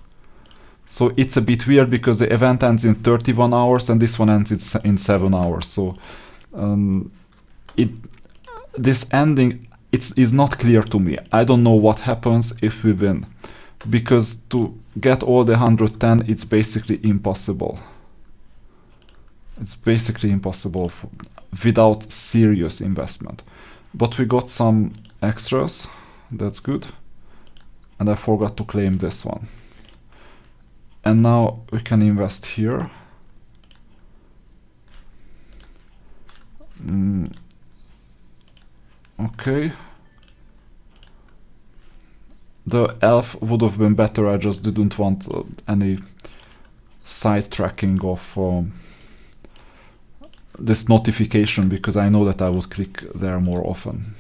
So it's a bit weird because the event ends in 31 hours and this one ends in 7 hours. So this ending is not clear to me. I don't know what happens if we win, because to get all the 110, it's basically impossible. It's basically impossible without serious investment. But we got some extras, that's good. And I forgot to claim this one. And now we can invest here. Okay. The elf would have been better, I just didn't want any side tracking of this notification, because I know that I would click there more often.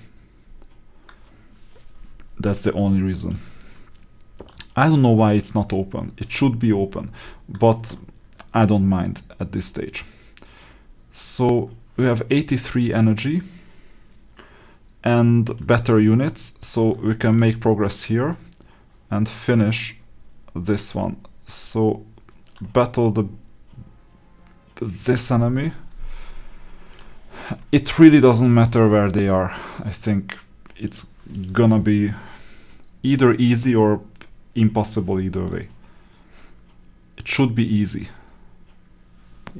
That's the only reason. I don't know why it's not open. It should be open, but I don't mind at this stage. So we have 83 energy and better units, so we can make progress here and finish this one. So battle this enemy. It really doesn't matter where they are. I think it's gonna be either easy or impossible either way. It should be easy.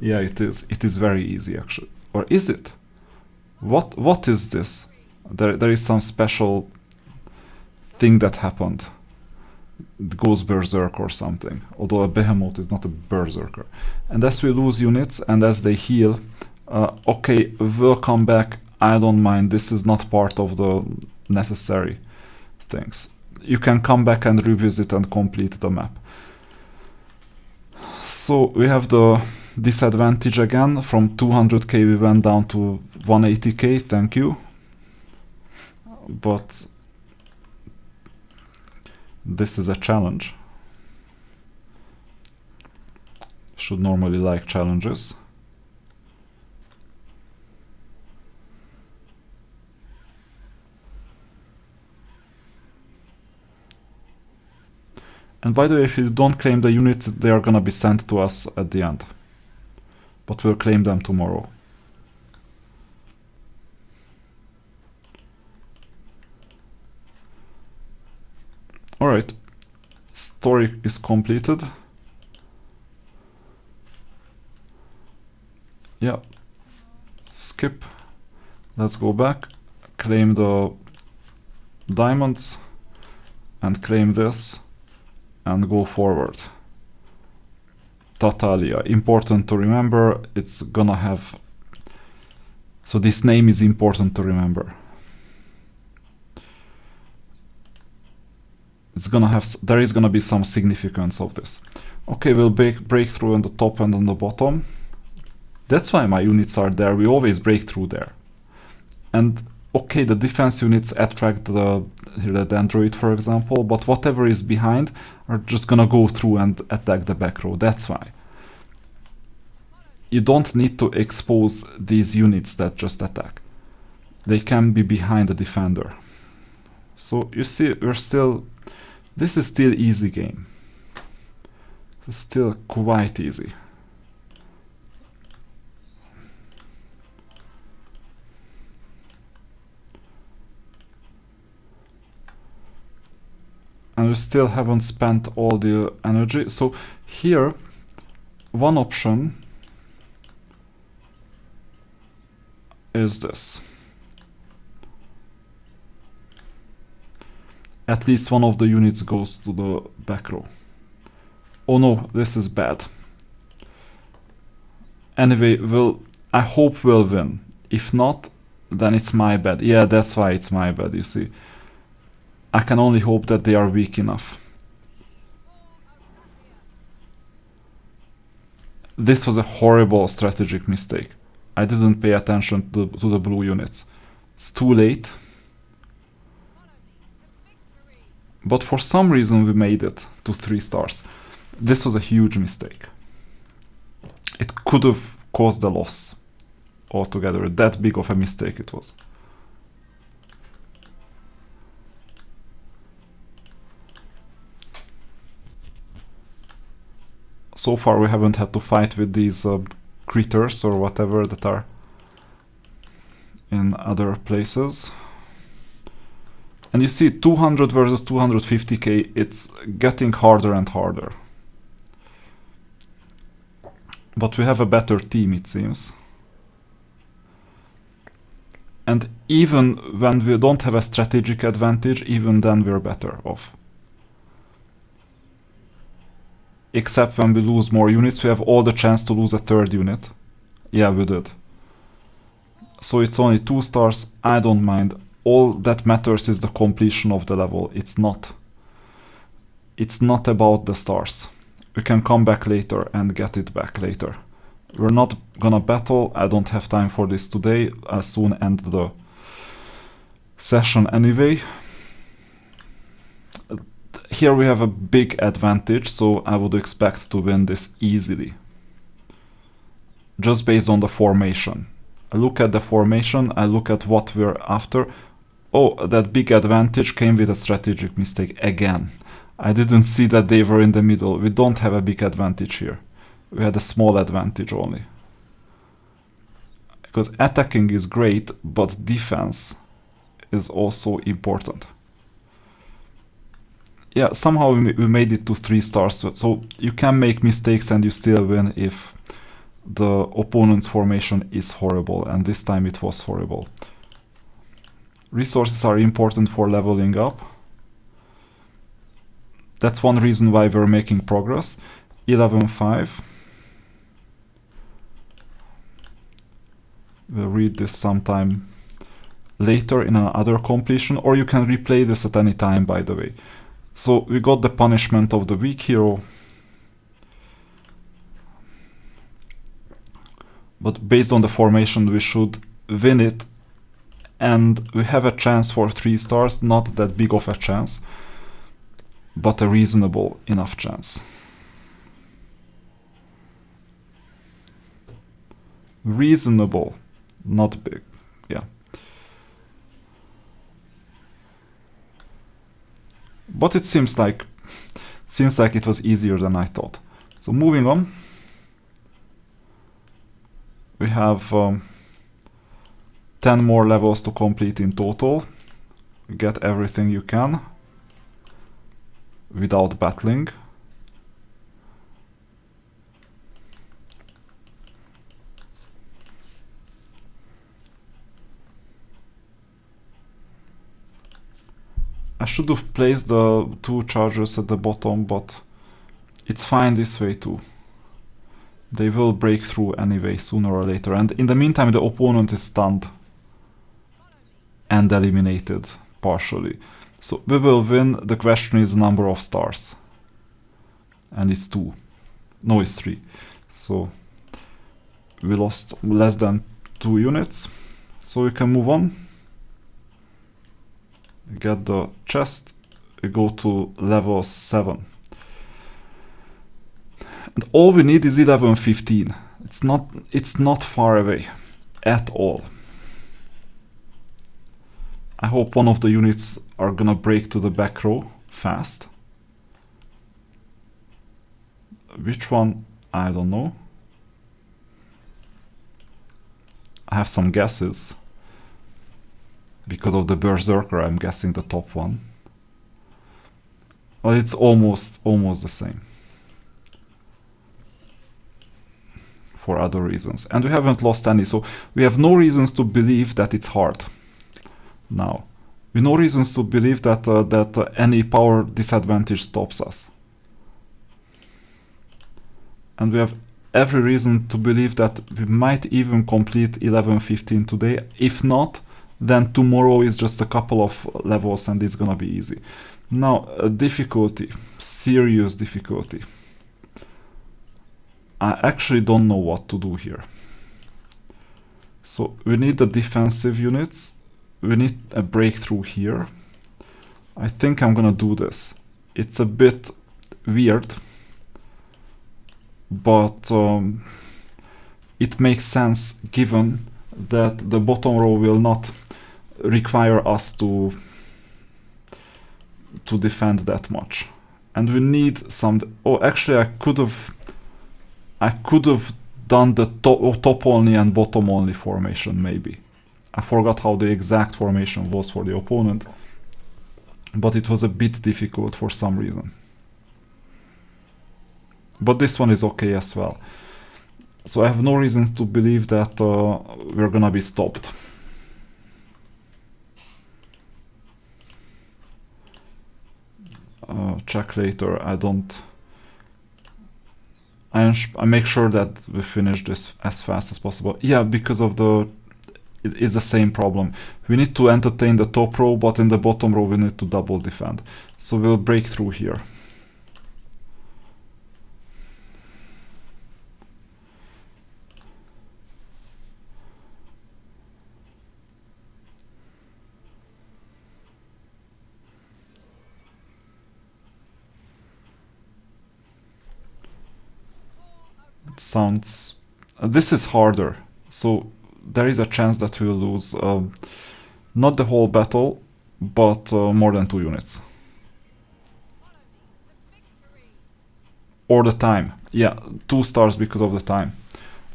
Yeah, it is. It is very easy actually. Or is it? What is this? There is some special thing that happened. It goes berserk or something. Although a behemoth is not a berserker. And as we lose units and as they heal, okay, we'll come back. I don't mind. This is not part of the necessary things. You can come back and revisit and complete the map. So we have the disadvantage again. From 200k we went down to 180k, thank you. But this is a challenge. Should normally like challenges. And by the way, if you don't claim the units, they are gonna be sent to us at the end. But we'll claim them tomorrow. Alright, story is completed. Yeah, skip. Let's go back, claim the diamonds, and claim this, and go forward. Tatalia, important to remember, it's gonna have, so this name is important to remember. It's gonna have, there is gonna be some significance of this. Okay, we'll break through on the top and on the bottom. That's why my units are there, we always break through there. And okay, the defense units attract the android, for example, but whatever is behind are just gonna go through and attack the back row. That's why. You don't need to expose these units that just attack. They can be behind the defender. So you see, we're still, this is still easy game. It's still quite easy. And we still haven't spent all the energy. So here, one option is this. At least one of the units goes to the back row. Oh no, this is bad. Anyway, I hope we'll win. If not, then it's my bad. Yeah, that's why it's my bad, you see. I can only hope that they are weak enough. This was a horrible strategic mistake. I didn't pay attention to the blue units. It's too late. But for some reason we made it to 3 stars. This was a huge mistake. It could have caused a loss altogether. That big of a mistake it was. So far we haven't had to fight with these critters or whatever that are in other places. And you see 200 versus 250k, it's getting harder and harder. But we have a better team, it seems. And even when we don't have a strategic advantage, even then we're better off. Except when we lose more units, we have all the chance to lose a 3rd unit. Yeah, we did. So it's only 2 stars, I don't mind. All that matters is the completion of the level. It's not about the stars. We can come back later and get it back later. We're not gonna battle, I don't have time for this today. I'll soon end the session anyway. Here we have a big advantage, so I would expect to win this easily. Just based on the formation. I look at the formation, I look at what we're after. Oh, that big advantage came with a strategic mistake again. I didn't see that they were in the middle. We don't have a big advantage here. We had a small advantage only. Because attacking is great, but defense is also important. Yeah, somehow we made it to 3 stars, so you can make mistakes and you still win if the opponent's formation is horrible, and this time it was horrible. Resources are important for leveling up. That's one reason why we're making progress. 11.5. We'll read this sometime later in another completion, or you can replay this at any time, by the way. So we got the punishment of the weak hero. But based on the formation we should win it, and we have a chance for 3 stars, not that big of a chance, but a reasonable enough chance. Reasonable, not big, yeah. But it seems like Seems like it was easier than I thought. So moving on. We have 10 more levels to complete in total. Get everything you can without battling. I should have placed the 2 chargers at the bottom, but it's fine this way too. They will break through anyway, sooner or later. And in the meantime, the opponent is stunned and eliminated partially. So we will win. The question is number of stars. And it's 2. No, it's 3. So we lost less than 2 units. So we can move on. Get the chest. We go to level 7. And all we need is 11-15. It's not far away at all. I hope one of the units are gonna break to the back row fast. Which one? I don't know. I have some guesses. Because of the Berserker, I'm guessing the top one. Well, it's almost the same. For other reasons. And we haven't lost any, so we have no reasons to believe that it's hard. Now, we have no reasons to believe that any power disadvantage stops us. And we have every reason to believe that we might even complete 11-15 today. If not, then tomorrow is just a couple of levels and it's gonna be easy. Now, difficulty, serious difficulty. I actually don't know what to do here. So we need the defensive units. We need a breakthrough here. I think I'm gonna do this. It's a bit weird, but it makes sense given that the bottom row will not require us to defend that much. And we need some... Oh, actually I could have done the top only and bottom only formation, maybe. I forgot how the exact formation was for the opponent, but it was a bit difficult for some reason. But this one is okay as well. So I have no reason to believe that we're gonna be stopped. Check later. I make sure that we finish this as fast as possible. Yeah, because of it's the same problem. We need to entertain the top row, but in the bottom row we need to double defend. So we'll break through here. Sounds... this is harder, so there is a chance that we'll lose not the whole battle, but more than 2 units. Or the time. Yeah, 2 stars because of the time.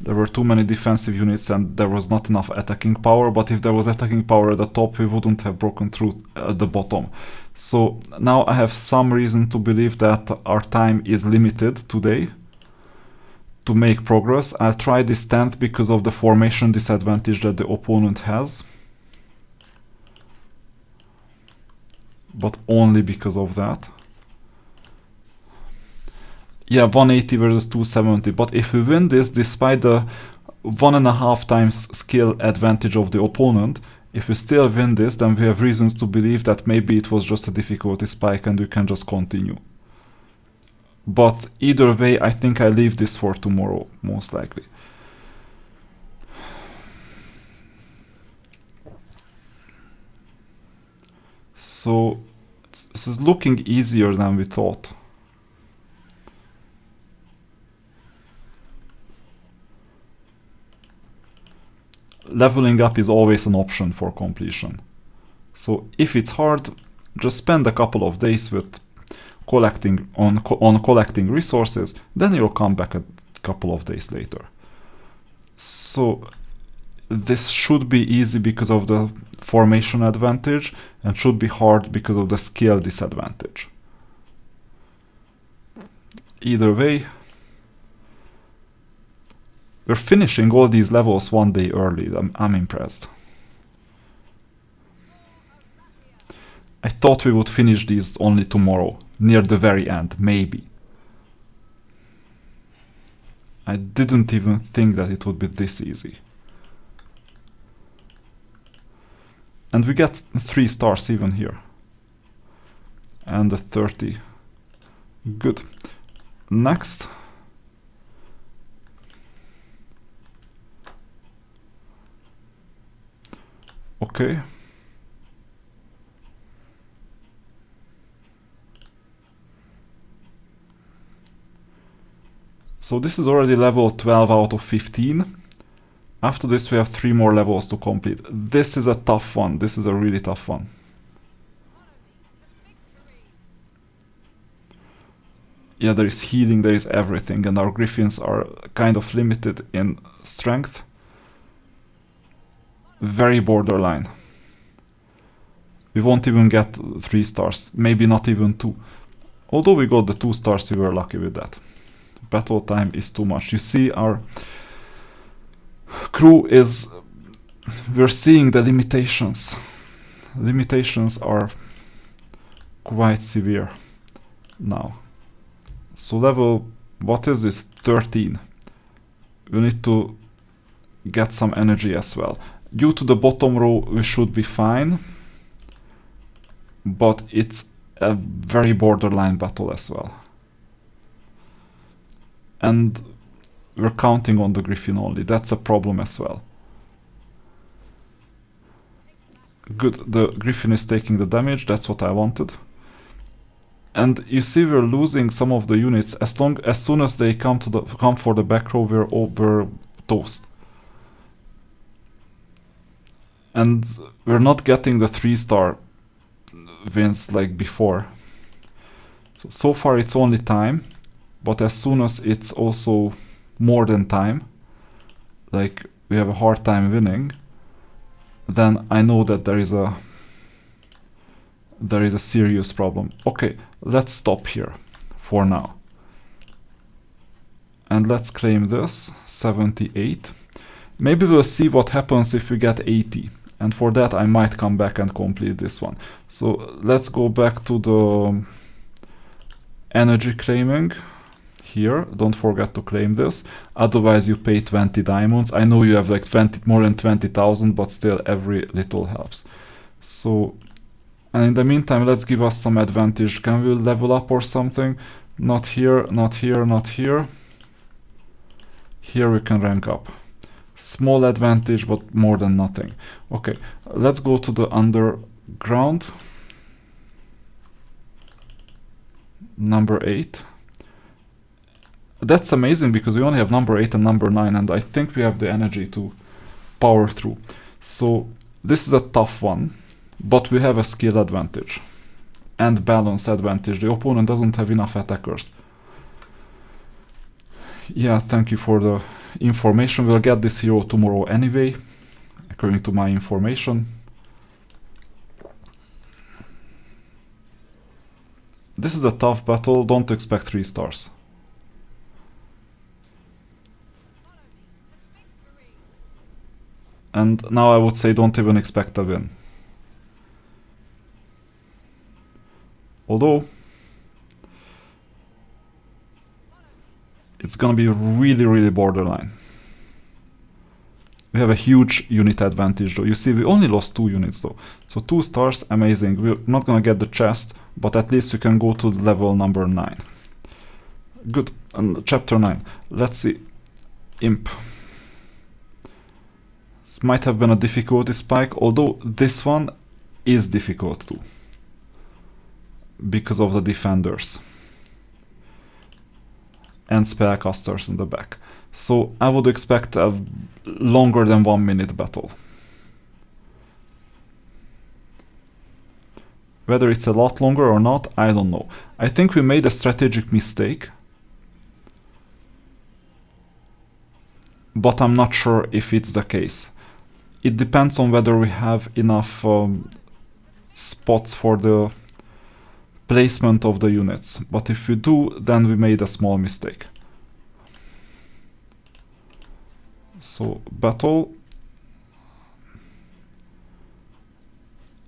There were too many defensive units and there was not enough attacking power, but if there was attacking power at the top, we wouldn't have broken through at the bottom. So now I have some reason to believe that our time is limited today to make progress. I'll try this 10th because of the formation disadvantage that the opponent has. But only because of that. Yeah, 180 versus 270. But if we win this, despite the 1.5 times skill advantage of the opponent, if we still win this, then we have reasons to believe that maybe it was just a difficulty spike and we can just continue. But either way, I think I leave this for tomorrow, most likely. So, this is looking easier than we thought. Leveling up is always an option for completion. So, if it's hard, just spend a couple of days with collecting resources, then you'll come back a couple of days later. So this should be easy because of the formation advantage, and should be hard because of the skill disadvantage. Either way, we're finishing all these levels one day early. I'm impressed. I thought we would finish these only tomorrow, near the very end, maybe. I didn't even think that it would be this easy. And we get 3 stars even here. And the 30. Good. Next. Okay. So this is already level 12 out of 15. After this we have 3 more levels to complete. This is a tough one. This is a really tough one. Yeah, there is healing, there is everything, and our griffins are kind of limited in strength. Very borderline. We won't even get 3 stars, maybe not even 2. Although we got the 2 stars, we were lucky with that. Battle time is too much. You see, our crew is... we're seeing the limitations. Limitations are quite severe now. So level, what is this? 13. We need to get some energy as well. Due to the bottom row, we should be fine. But it's a very borderline battle as well. And we're counting on the Griffin only. That's a problem as well. Good, the Griffin is taking the damage. That's what I wanted. And you see, we're losing some of the units. As soon as they come for the back row, we're toast. And we're not getting the 3-star wins like before. So far it's only time, but as soon as it's also more than time, like we have a hard time winning, then I know that there is a serious problem. Okay, let's stop here for now. And let's claim this, 78. Maybe we'll see what happens if we get 80. And for that I might come back and complete this one. So let's go back to the energy claiming here. Don't forget to claim this. Otherwise you pay 20 diamonds. I know you have like more than 20,000, but still every little helps. So, and in the meantime, let's give us some advantage. Can we level up or something? Not here, not here, not here. Here we can rank up. Small advantage, but more than nothing. Okay, let's go to the underground. Number 8. That's amazing because we only have number 8 and number 9, and I think we have the energy to power through. So this is a tough one, but we have a skill advantage and balance advantage. The opponent doesn't have enough attackers. Yeah, thank you for the information. We'll get this hero tomorrow anyway, according to my information. This is a tough battle. Don't expect 3 stars. And now I would say don't even expect a win. Although it's gonna be really, really borderline. We have a huge unit advantage though. You see, we only lost 2 units though. So 2 stars, amazing. We're not gonna get the chest, but at least we can go to level number 9. Good. And chapter 9. Let's see. Imp. This might have been a difficulty spike, although this one is difficult too, because of the defenders and spellcasters in the back. So I would expect a longer than 1 minute battle. Whether it's a lot longer or not, I don't know. I think we made a strategic mistake, but I'm not sure if it's the case. It depends on whether we have enough spots for the placement of the units. But if we do, then we made a small mistake. So, battle.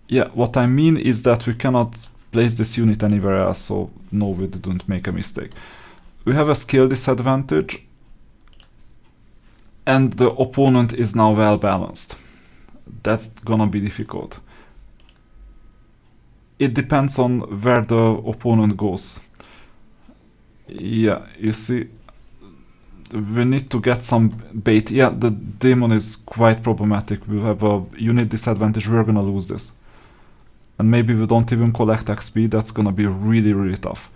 Yeah, what I mean is that we cannot place this unit anywhere else, so no, we didn't make a mistake. We have a skill disadvantage, and the opponent is now well balanced. That's gonna be difficult. It depends on where the opponent goes. Yeah, you see, we need to get some bait. Yeah, the demon is quite problematic. We have a unit disadvantage, we're gonna lose this. And maybe we don't even collect XP, that's gonna be really, really tough.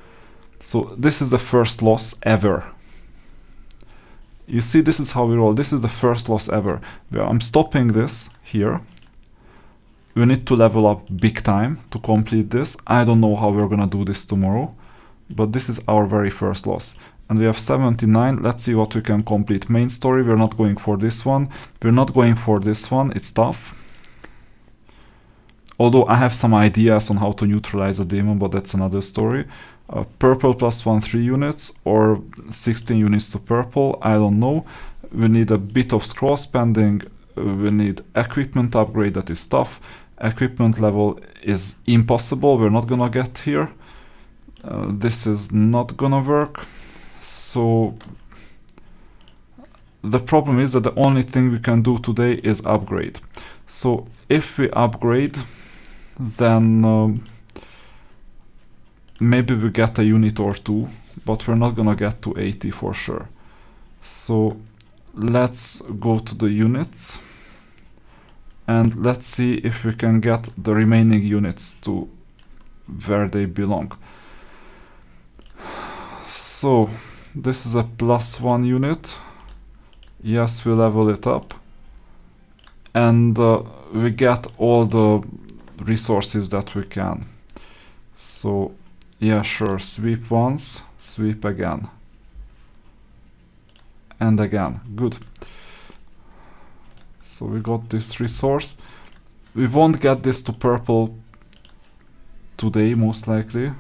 So this is the first loss ever. You see, this is how we roll. This is the first loss ever. I'm stopping this here. We need to level up big time to complete this. I don't know how we're gonna do this tomorrow, but this is our very first loss. And we have 79. Let's see what we can complete. Main story, we're not going for this one. We're not going for this one, it's tough. Although I have some ideas on how to neutralize a demon, but that's another story. Purple plus 3 units or 16 units to purple, I don't know. We need a bit of scroll spending. We need equipment upgrade, that is tough. Equipment level is impossible, we're not gonna get here. This is not gonna work. So the problem is that the only thing we can do today is upgrade. So if we upgrade, then maybe we get a unit or two, but we're not gonna get to 80 for sure. So let's go to the units and let's see if we can get the remaining units to where they belong. So this is a +1 unit. Yes, we level it up and we get all the resources that we can. So yeah, sure, sweep once, sweep again, and again. Good. So we got this resource. We won't get this to purple today, most likely.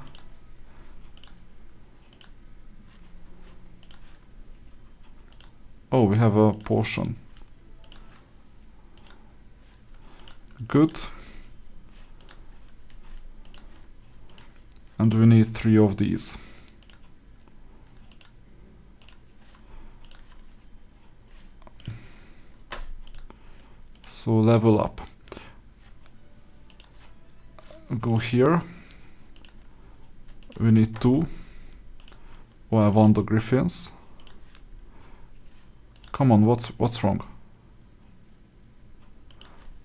Oh, we have a potion. Good. And we need 3 of these. So level up. Go here. We need 2. Oh, I want the griffins. Come on, what's wrong?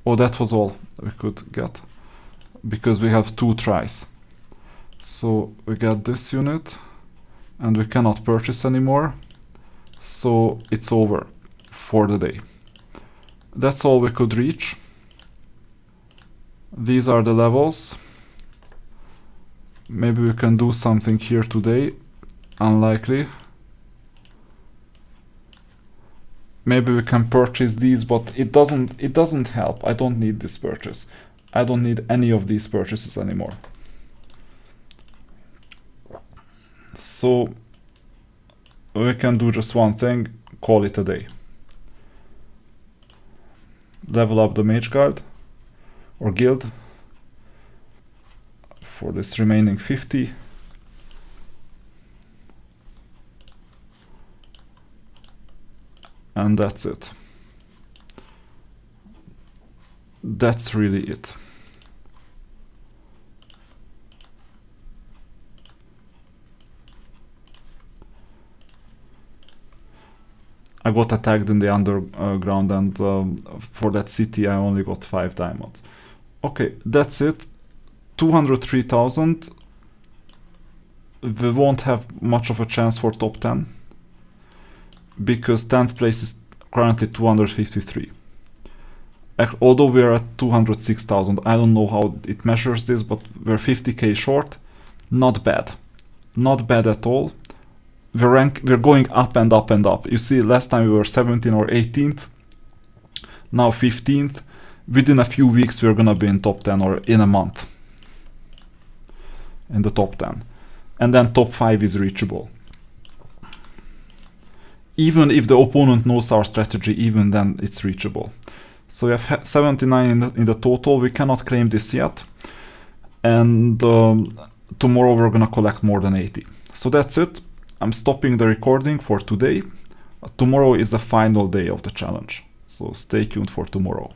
Oh, that was all we could get. Because we have 2 tries. So we get this unit and we cannot purchase anymore. So it's over for the day. That's all we could reach. These are the levels. Maybe we can do something here today. Unlikely. Maybe we can purchase these, but it doesn't help. I don't need this purchase. I don't need any of these purchases anymore. So we can do just one thing, call it a day. Level up the mage guild or guild for this remaining 50. And that's it. That's really it. I got attacked in the underground and for that city I only got 5 diamonds. Okay, that's it. 203,000. We won't have much of a chance for top 10. Because 10th place is currently 253. Although we're at 206,000, I don't know how it measures this, but we're 50k short. Not bad. Not bad at all. We're going up and up and up. You see, last time we were 17th or 18th. Now 15th. Within a few weeks we're gonna be in top 10, or in a month. In the top 10. And then top 5 is reachable. Even if the opponent knows our strategy, even then it's reachable. So we have 79 in the total. We cannot claim this yet. And tomorrow we're gonna collect more than 80. So that's it. I'm stopping the recording for today. Tomorrow is the final day of the challenge. So stay tuned for tomorrow.